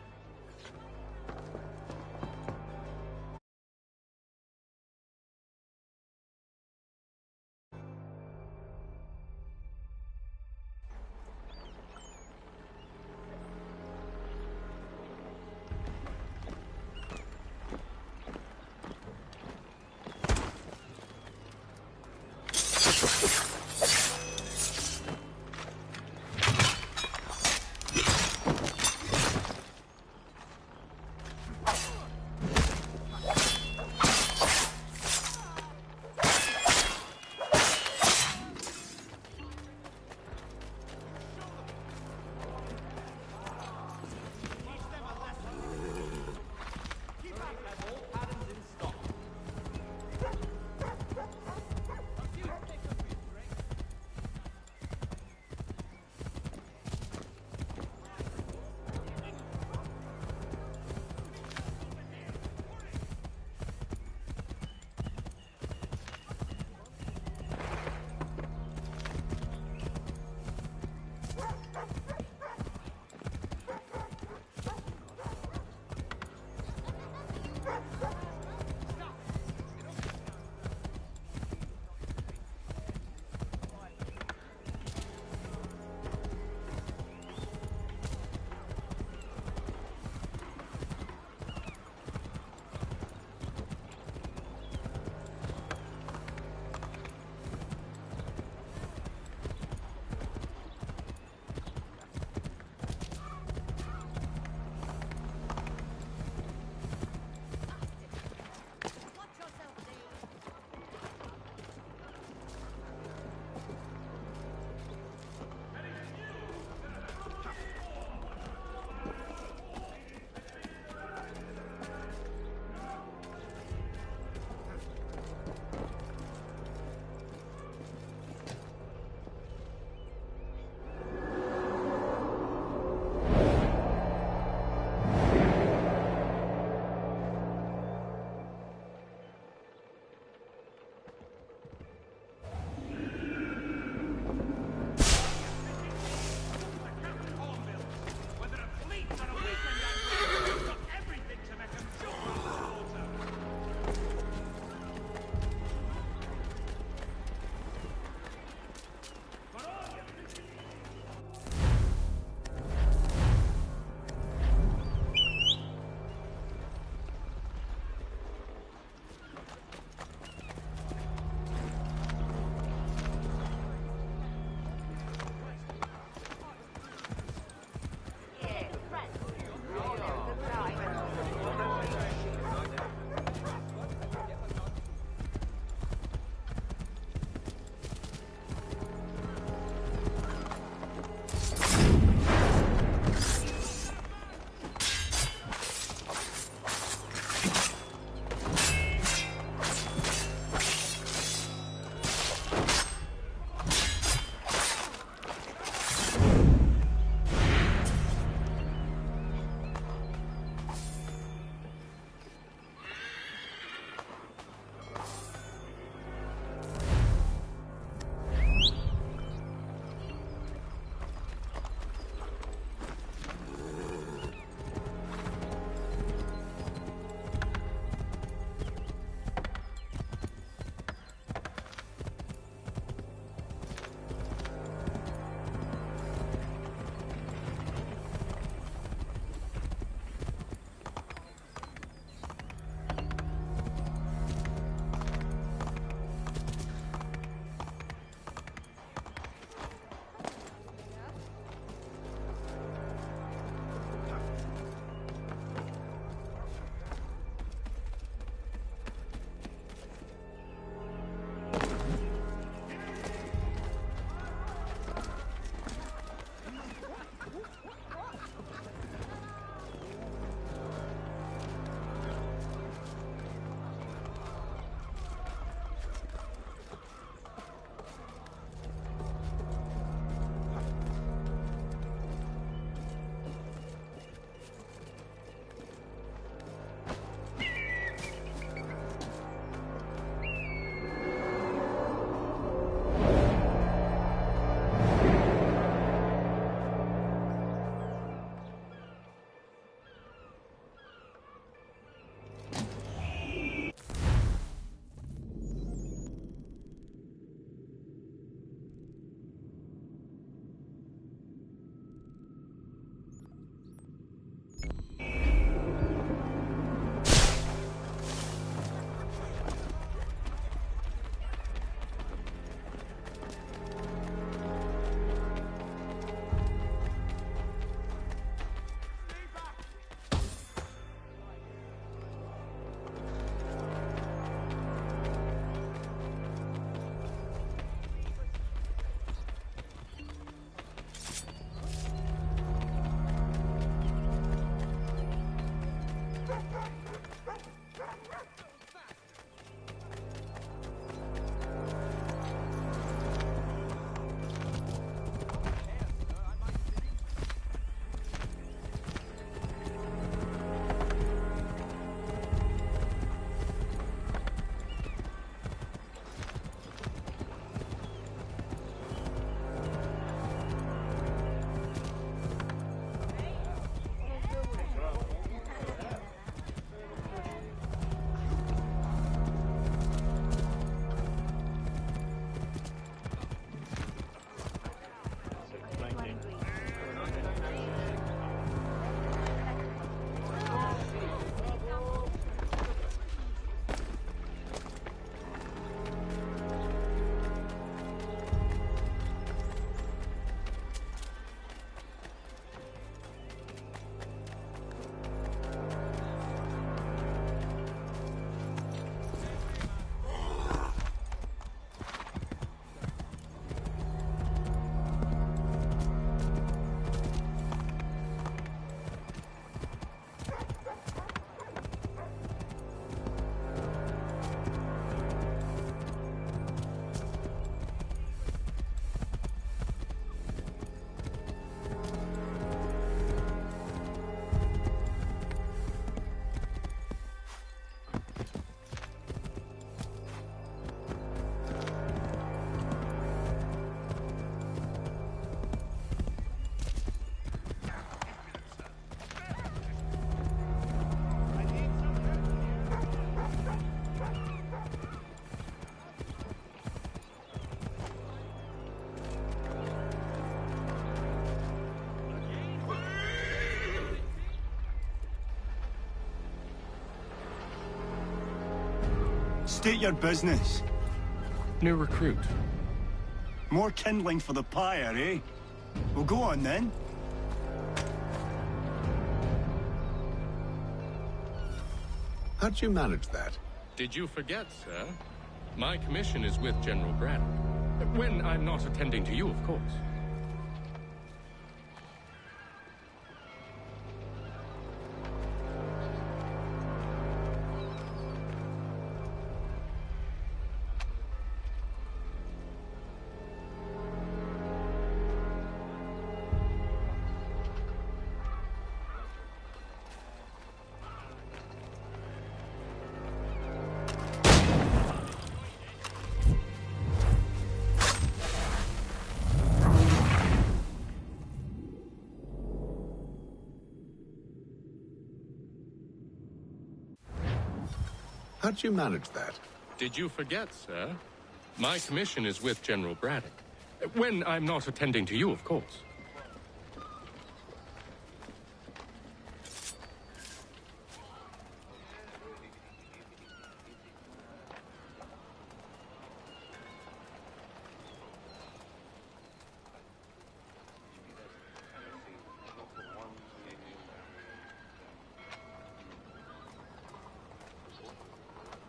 State your business. New recruit. More kindling for the pyre, eh? Well, go on then. How'd you manage that? Did you forget, sir? My commission is with General Braddock. When I'm not attending to you, of course. How'd you manage that? Did you forget, sir? My commission is with General Braddock. When I'm not attending to you, of course.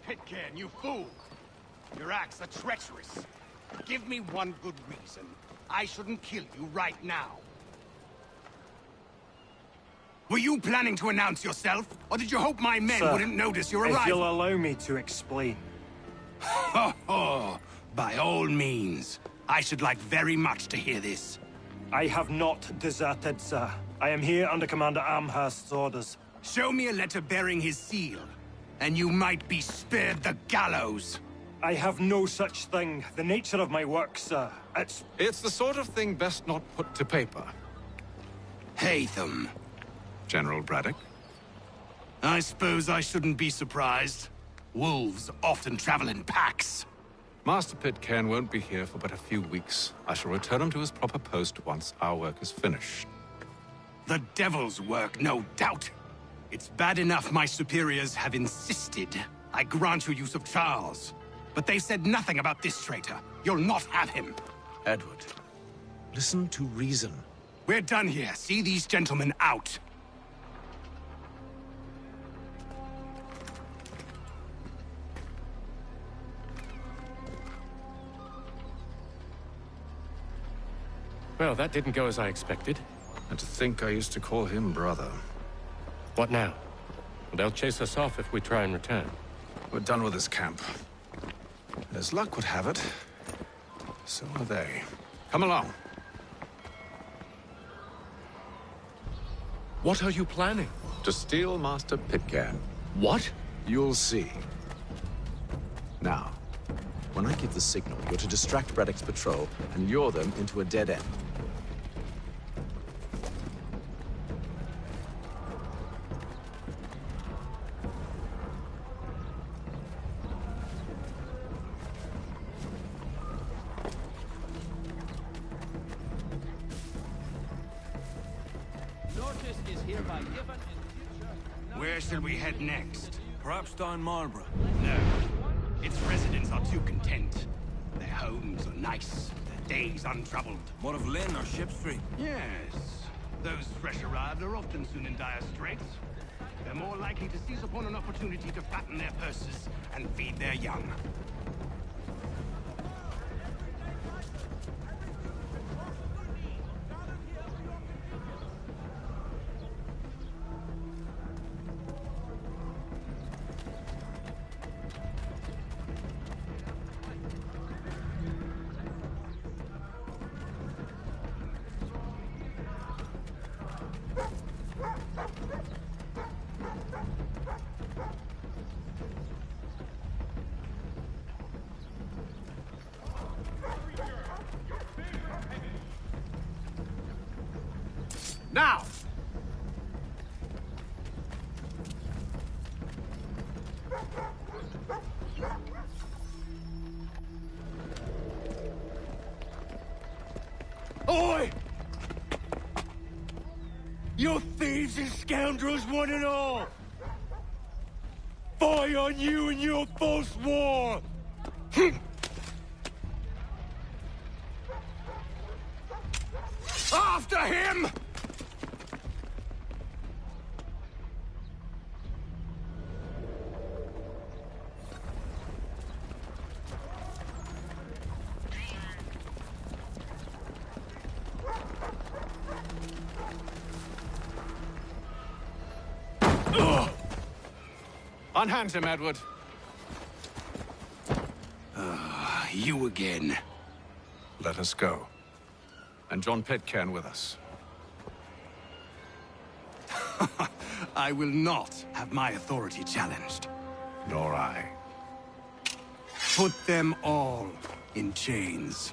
Pitcairn, you fool! Your acts are treacherous. Give me one good reason I shouldn't kill you right now. Were you planning to announce yourself, or did you hope my men Sir, wouldn't notice your arrival? if you'll allow me to explain. Ho ho! By all means. I should like very much to hear this. I have not deserted, sir. I am here under Commander Amherst's orders. Show me a letter bearing his seal, and you might be spared the gallows. I have no such thing. The nature of my work, sir, It's the sort of thing best not put to paper. Haytham. General Braddock? I suppose I shouldn't be surprised. Wolves often travel in packs. Master Pitcairn won't be here for but a few weeks. I shall return him to his proper post once our work is finished. The devil's work, no doubt. It's bad enough my superiors have insisted I grant you use of Charles. But they said nothing about this traitor. You'll not have him. Edward, listen to reason. We're done here. See these gentlemen out. Well, that didn't go as I expected. And to think I used to call him brother. What now? They'll chase us off if we try and return. We're done with this camp. And as luck would have it, so are they. Come along. What are you planning? To steal Master Pitcairn. What? You'll see. Now, when I give the signal, you're to distract Braddock's patrol and lure them into a dead end. Notice is hereby given in future. Where shall we head next? Perhaps down Marlborough. No. Its residents are too content. Their homes are nice, their days untroubled. What of Lynn or Ship Street? Yes. Those fresh arrived are often soon in dire straits. They're more likely to seize upon an opportunity to fatten their purses and feed their young. Now! Oi! You thieves and scoundrels, one and all! Fie on you and your false war! After him! Unhand him, Edward. You again. Let us go. And John Pitcairn with us. I will not have my authority challenged. Nor I. Put them all in chains.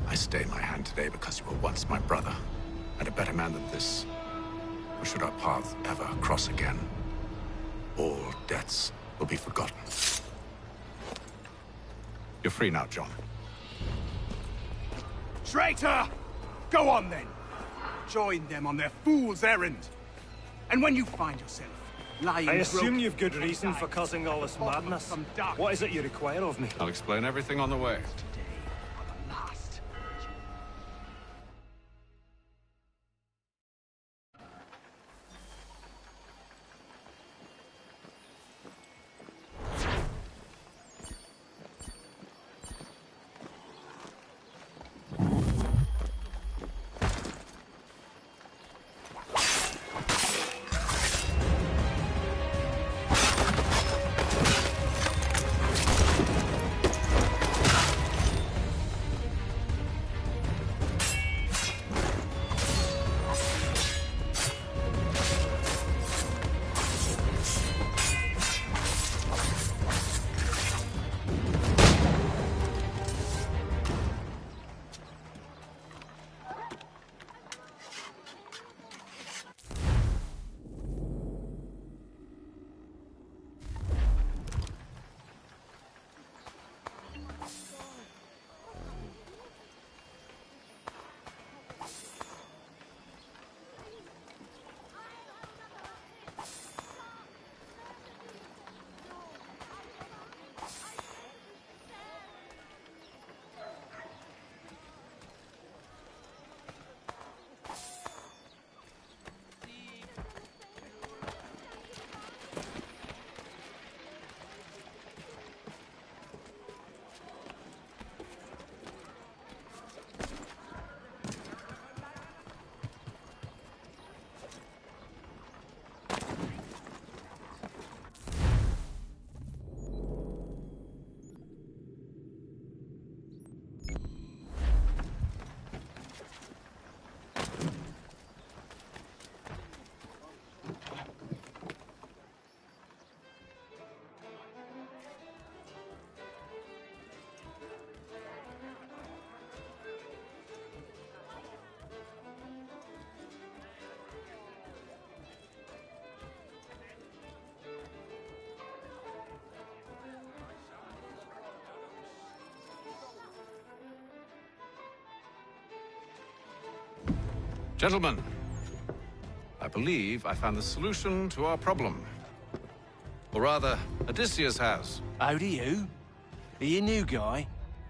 I stay my hand today because you were once my brother, and a better man than this. Or should our paths ever cross again, all debts will be forgotten. You're free now, John. Traitor! Go on then! Join them on their fool's errand. And when you find yourself lying I assume broke you've good reason for causing all this madness. What is it you require of me? I'll explain everything on the way. Gentlemen, I believe I found the solution to our problem. Or rather, Odysseus has. How do you? Are you a new guy?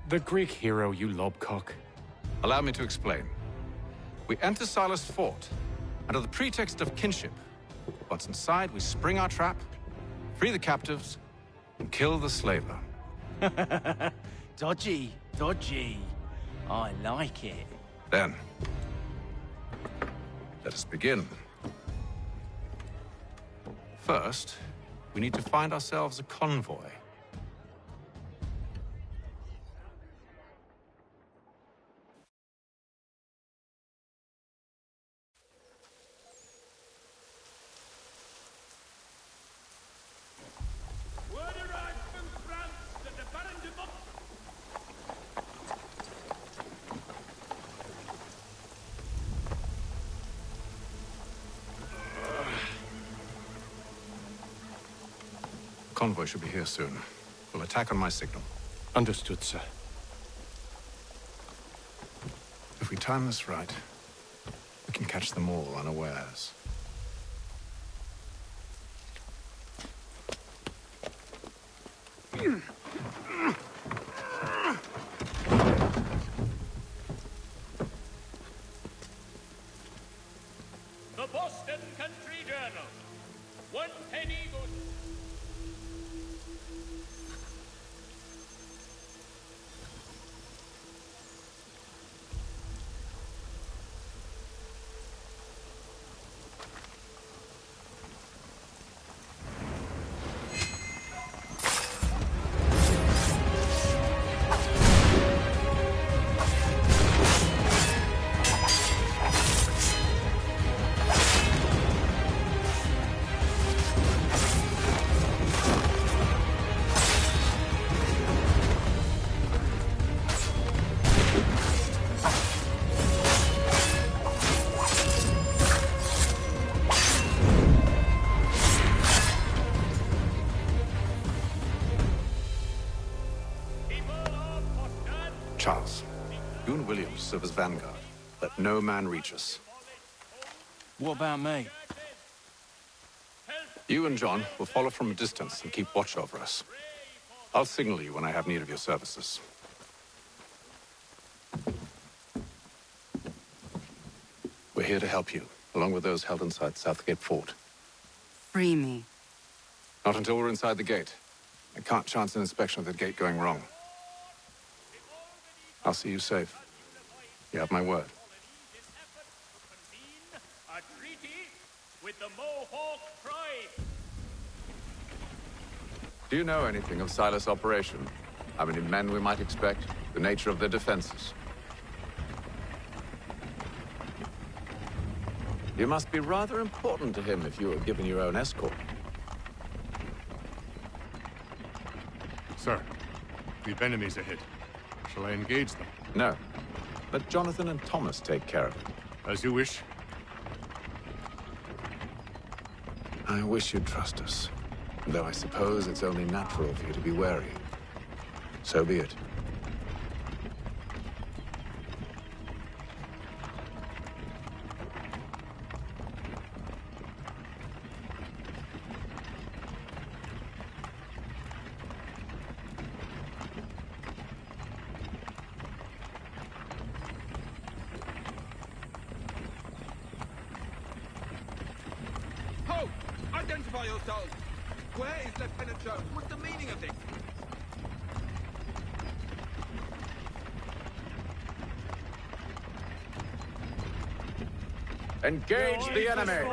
The Greek hero, you lobcock. Allow me to explain. We enter Silas' fort, under the pretext of kinship. Once inside, we spring our trap, free the captives, and kill the slaver. Dodgy, dodgy. I like it. Then, let us begin. First, we need to find ourselves a convoy. Word arrives from France that the Baron de Mont... Convoy should be here soon. We'll attack on my signal. Understood, sir. If we time this right, we can catch them all unawares. The Boston Country Journal. 1 penny goes... Charles, you and Williams serve as vanguard. Let no man reach us. What about me? You and John will follow from a distance and keep watch over us. I'll signal you when I have need of your services. We're here to help you, along with those held inside Southgate Fort. Free me. Not until we're inside the gate. I can't chance an inspection of the gate going wrong. I'll see you safe. You have my word. A treaty with the Mohawk tribe. Do you know anything of Silas' operation? How many men we might expect? The nature of their defenses? You must be rather important to him if you were given your own escort. Sir, we've enemies ahead. Shall I engage them? No. Let Jonathan and Thomas take care of it. As you wish. I wish you'd trust us. Though I suppose it's only natural for you to be wary. So be it. Ho! Identify yourselves! Where is Lieutenant Jones? What's the meaning of this? Engage the enemy!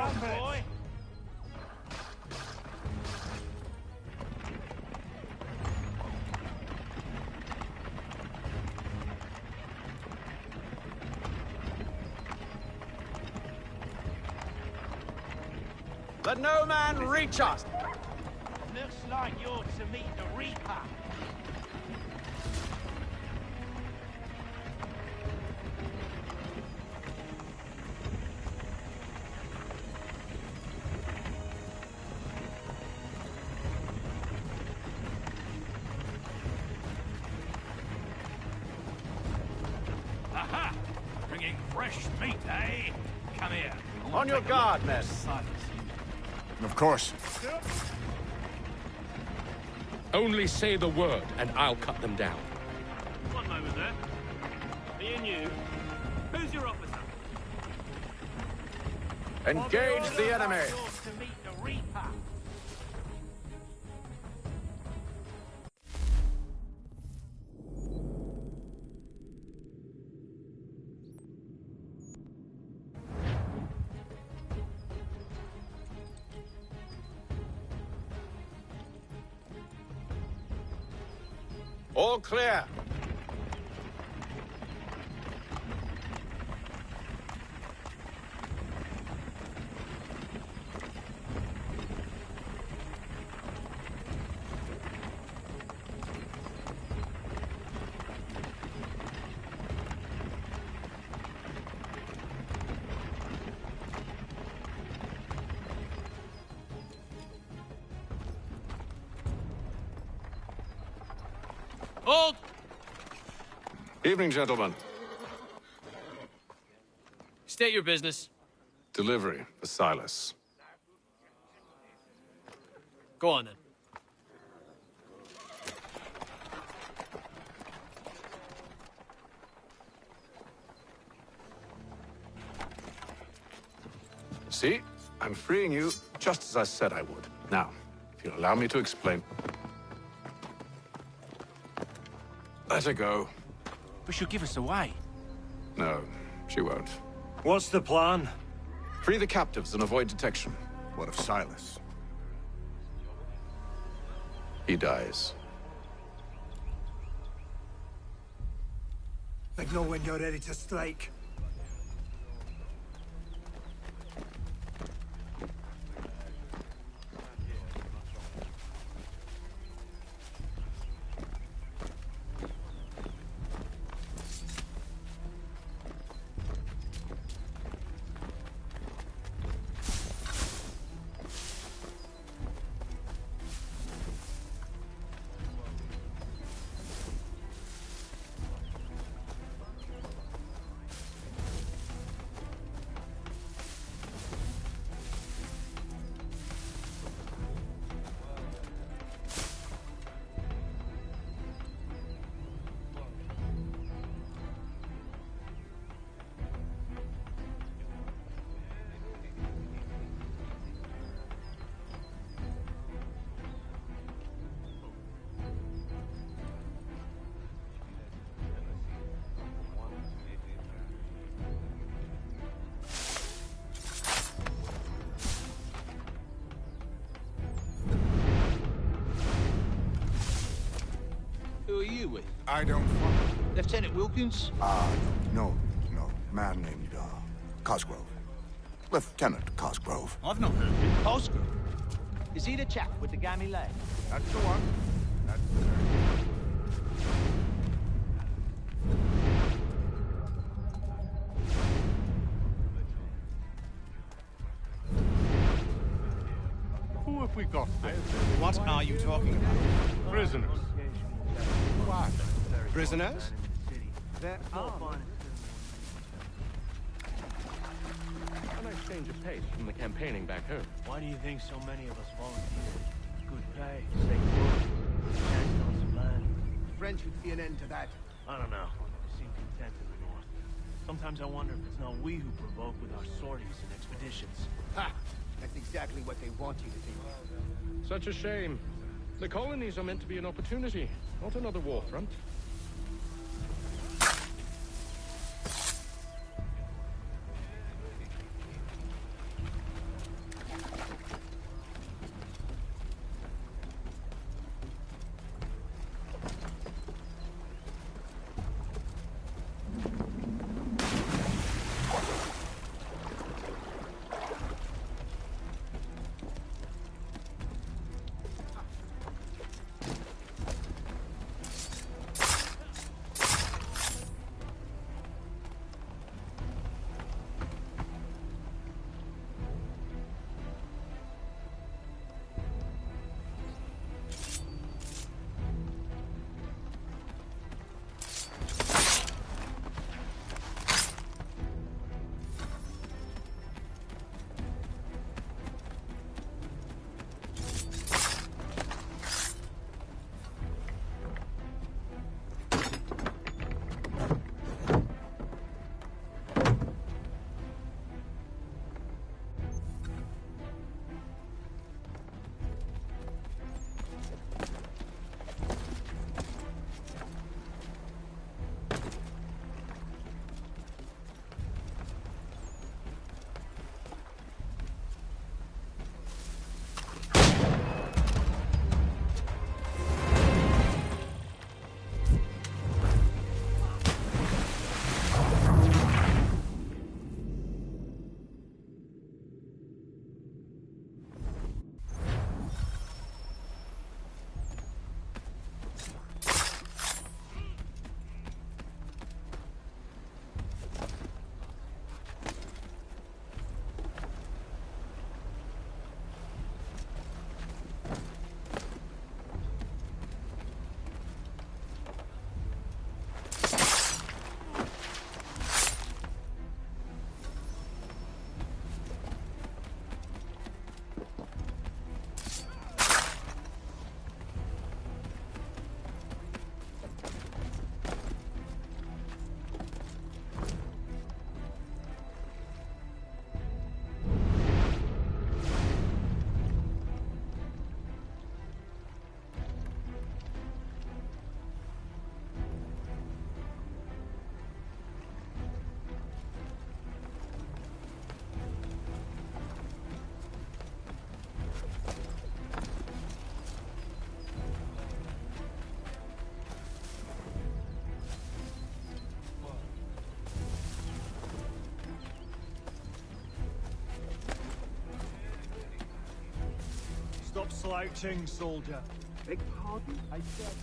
Let no man reach us! Looks like you're to meet the Reaper. Aha! Bringing fresh meat, eh? Come here. On your guard, men. Of course. Only say the word, and I'll cut them down. One moment there. Me and you. Who's your officer? Engage the enemy. To meet the Reaper. All clear. Hold! Evening, gentlemen. State your business. Delivery for Silas. Go on, then. See? I'm freeing you just as I said I would. Now, if you'll allow me to explain... Let her go. But she'll give us away. No, she won't. What's the plan? Free the captives and avoid detection. What of Silas? He dies. Let know when you're ready to strike. Who are you with? I don't... Lieutenant Wilkins? No. Man named, Cosgrove. Lieutenant Cosgrove. I've not heard of him. Cosgrove? Is he the chap with the gammy leg? That's the one. That's Who have we got there? What are you talking about? Prisoners. What? Prisoners? There are. A nice change of pace from the campaigning back home. Why do you think so many of us volunteered? Good pay, safe work, chance on some land. The French would see an end to that. I don't know. They seem content in the north. Sometimes I wonder if it's not we who provoke with our sorties and expeditions. Ha! That's exactly what they want you to think. Such a shame. The colonies are meant to be an opportunity, not another war front. Stop slouching, soldier. Beg pardon? I said...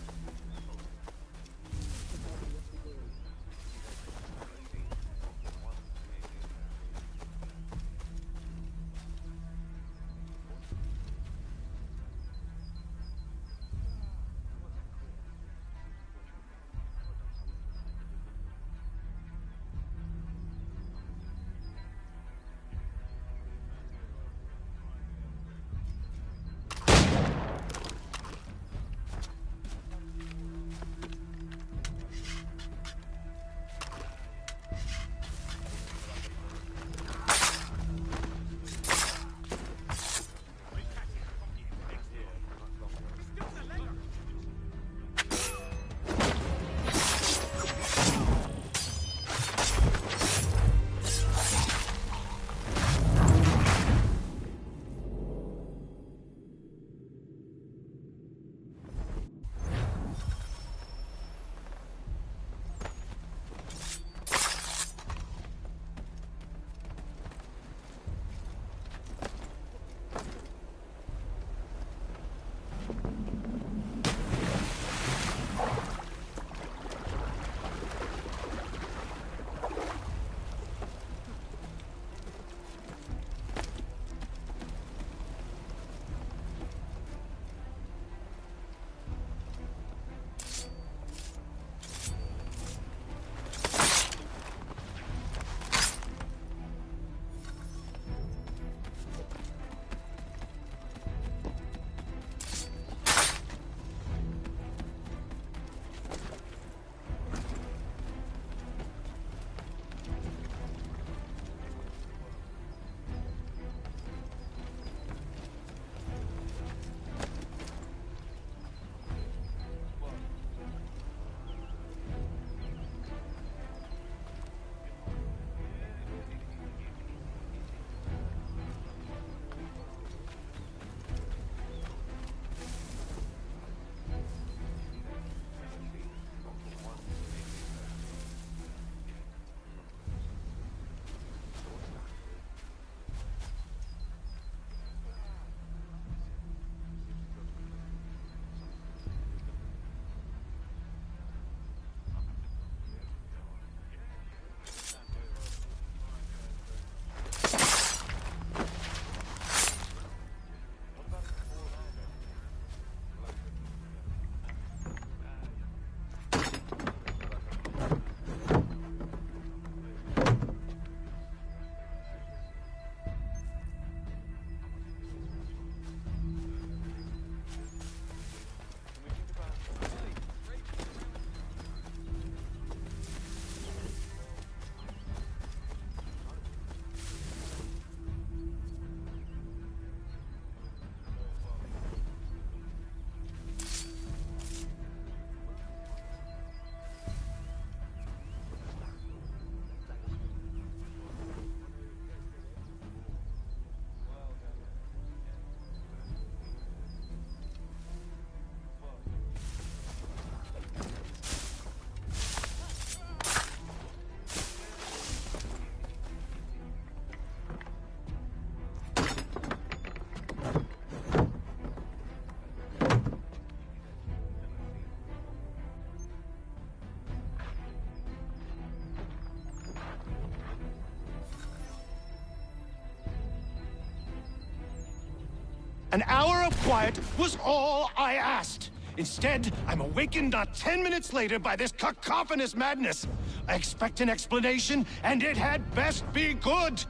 An hour of quiet was all I asked. Instead, I'm awakened not 10 minutes later by this cacophonous madness. I expect an explanation, and it had best be good.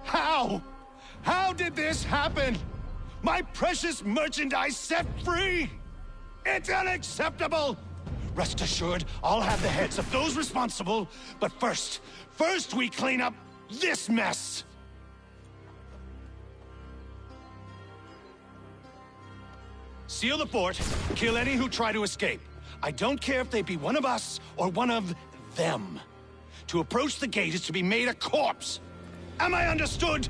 How? How did this happen? My precious merchandise set free! It's unacceptable! Rest assured, I'll have the heads of those responsible, but first we clean up this mess! Seal the fort, kill any who try to escape. I don't care if they be one of us or one of them. To approach the gate is to be made a corpse. Am I understood?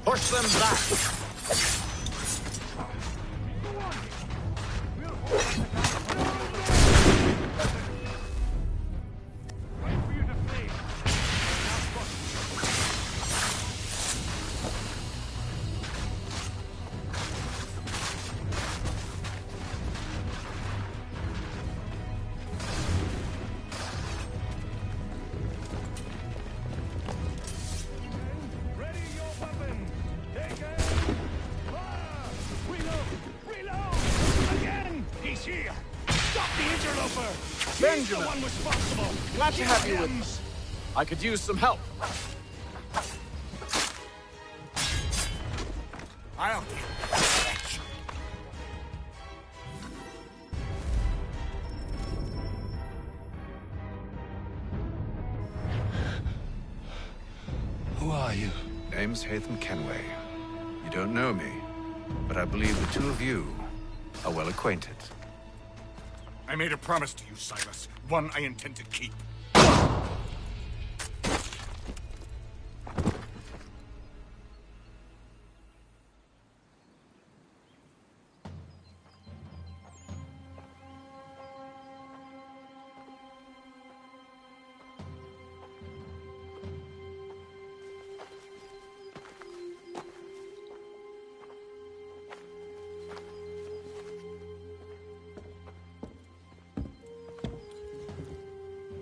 Push them back! Benjamin! Glad to have you with us. I could use some help. I'll Who are you? Name's Hatham Kenway. You don't know me, but I believe the two of you are well acquainted. I made a promise to you, Silas. One I intend to keep.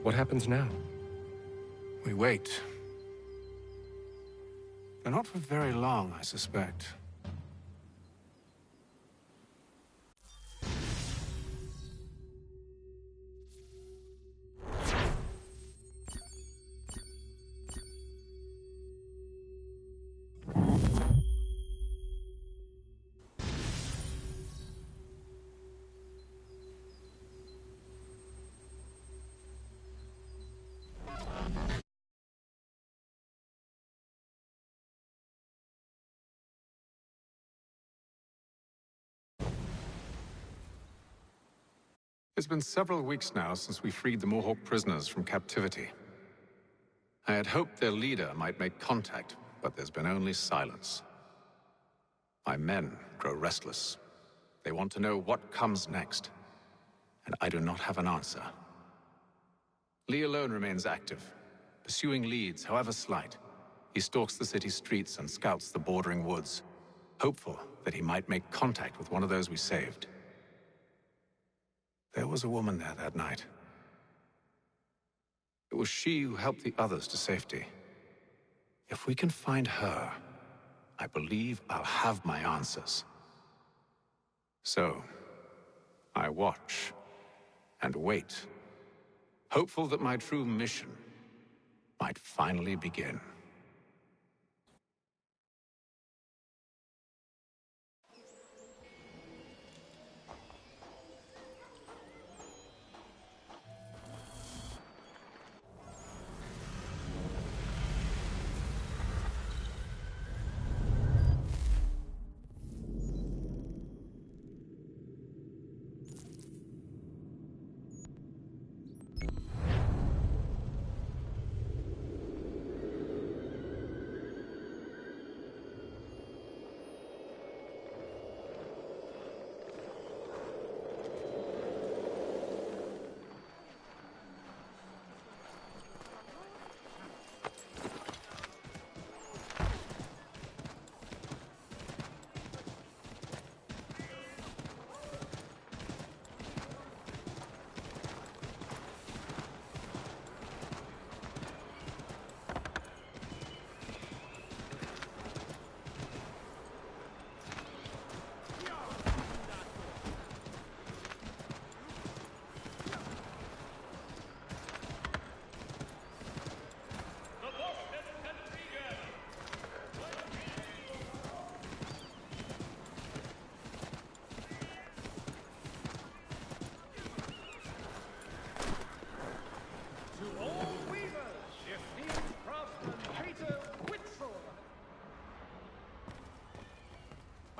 What happens now? We wait. But not for very long, I suspect. It's been several weeks now since we freed the Mohawk prisoners from captivity. I had hoped their leader might make contact, but there's been only silence. My men grow restless. They want to know what comes next, and I do not have an answer. Lee alone remains active, pursuing leads, however slight. He stalks the city streets and scouts the bordering woods, hopeful that he might make contact with one of those we saved. There was a woman there that night. It was she who helped the others to safety. If we can find her, I believe I'll have my answers. So, I watch and wait, hopeful that my true mission might finally begin.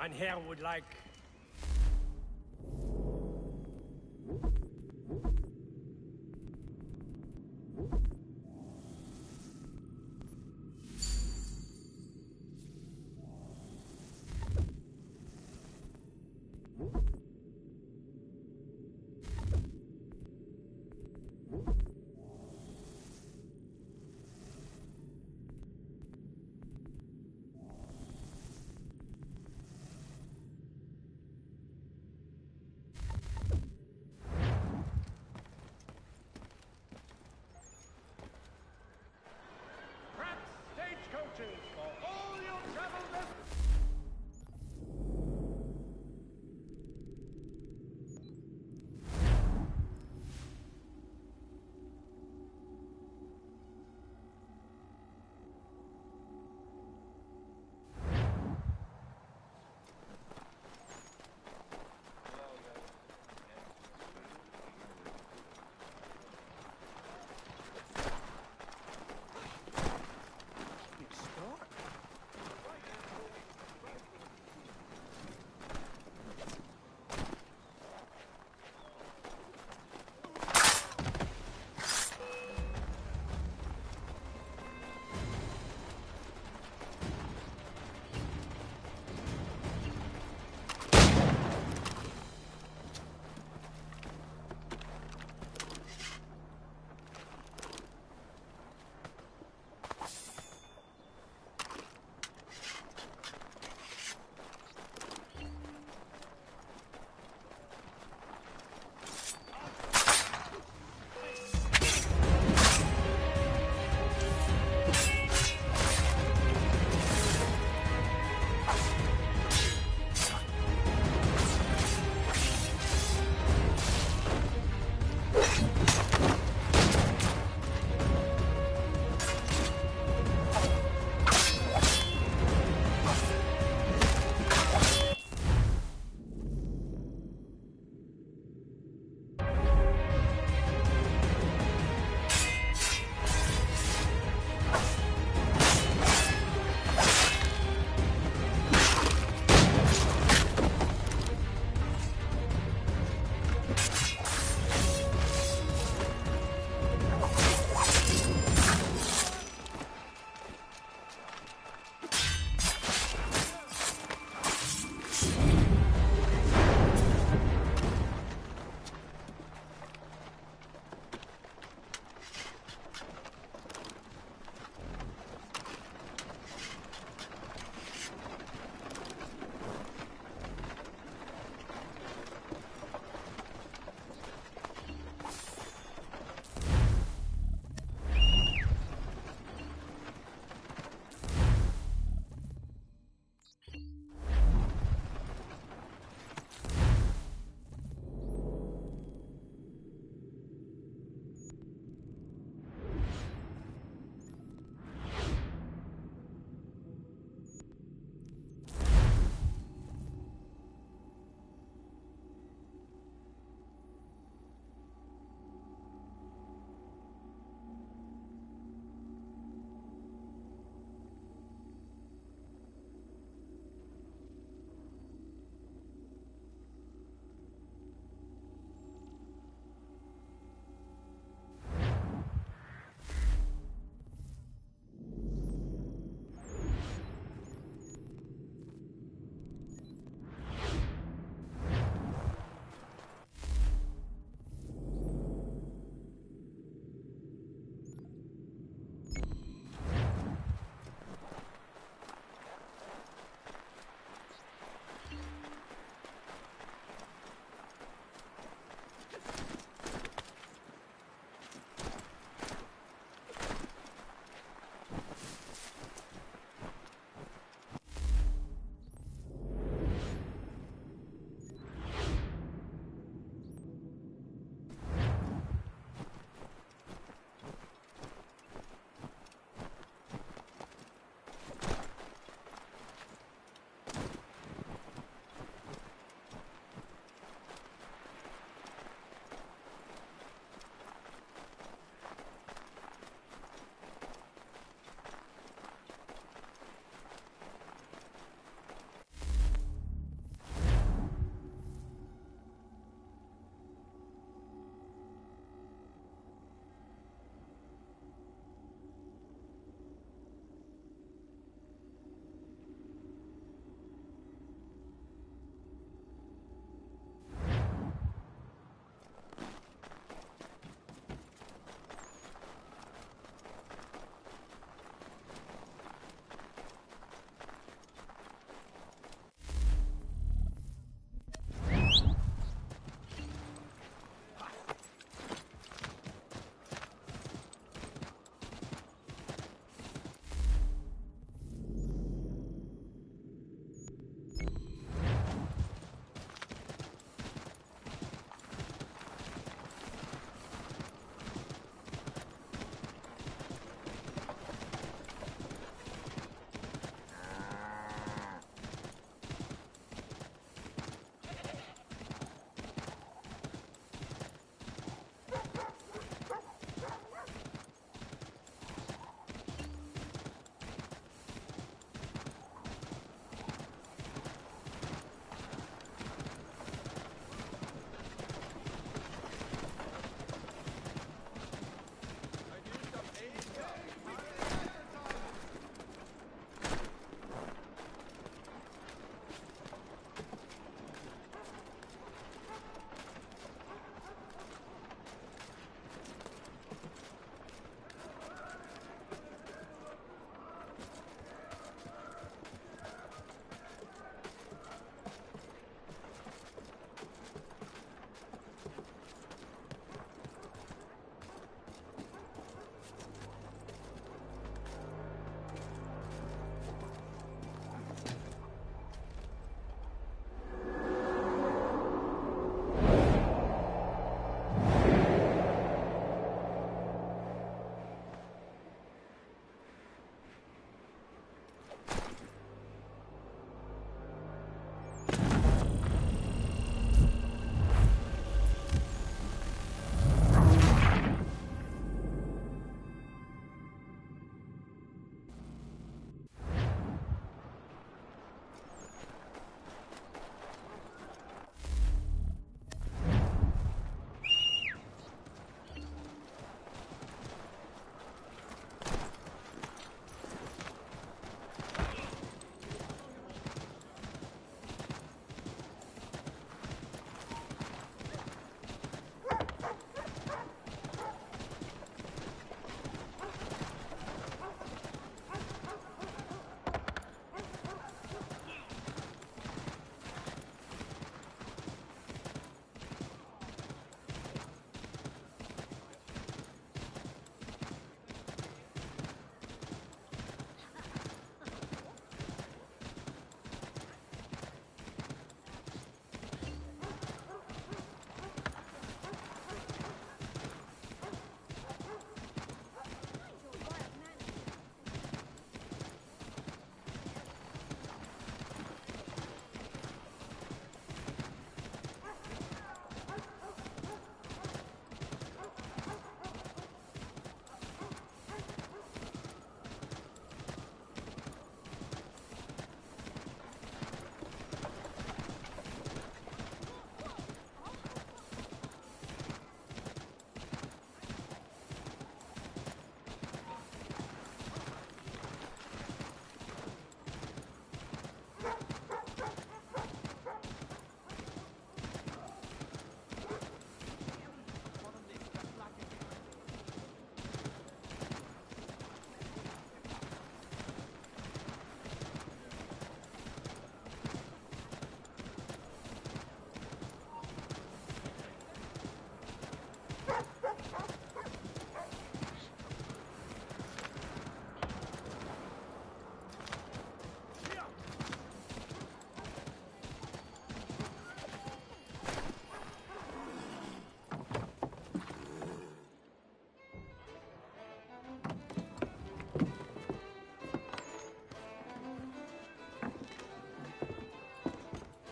Mein Herr would like...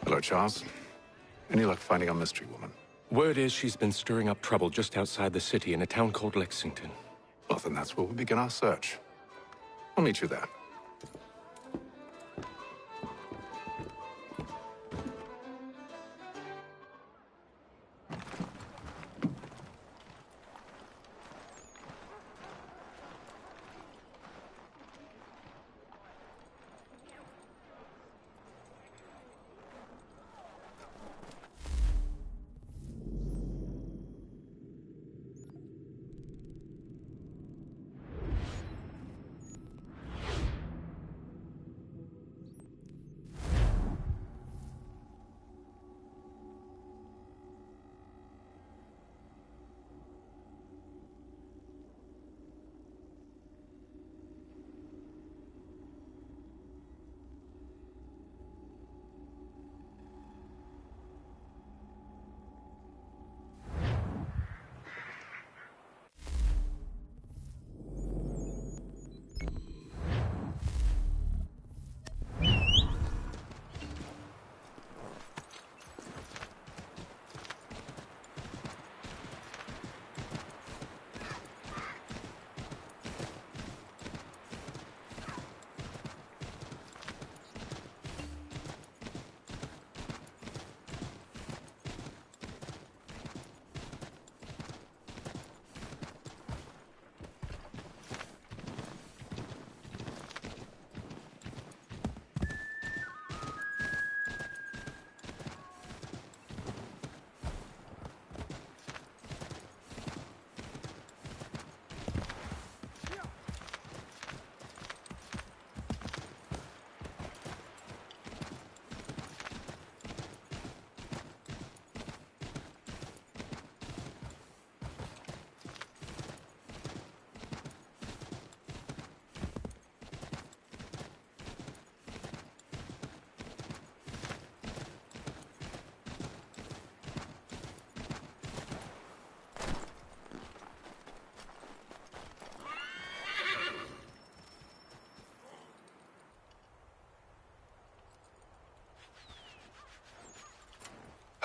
Hello, Charles. Any luck finding our mystery woman? Word is she's been stirring up trouble just outside the city in a town called Lexington. Well, then that's where we begin our search. I'll meet you there.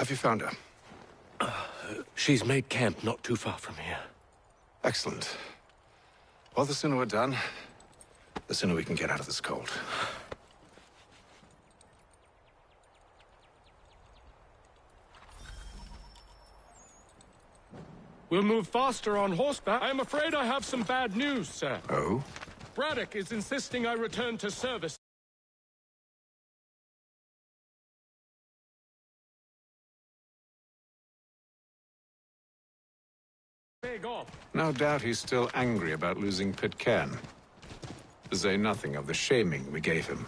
Have you found her? She's made camp not too far from here. Excellent. Well, the sooner we're done, the sooner we can get out of this cold. We'll move faster on horseback. I'm afraid I have some bad news, sir. Oh? Braddock is insisting I return to service. No doubt he's still angry about losing Pitcairn. To say nothing of the shaming we gave him.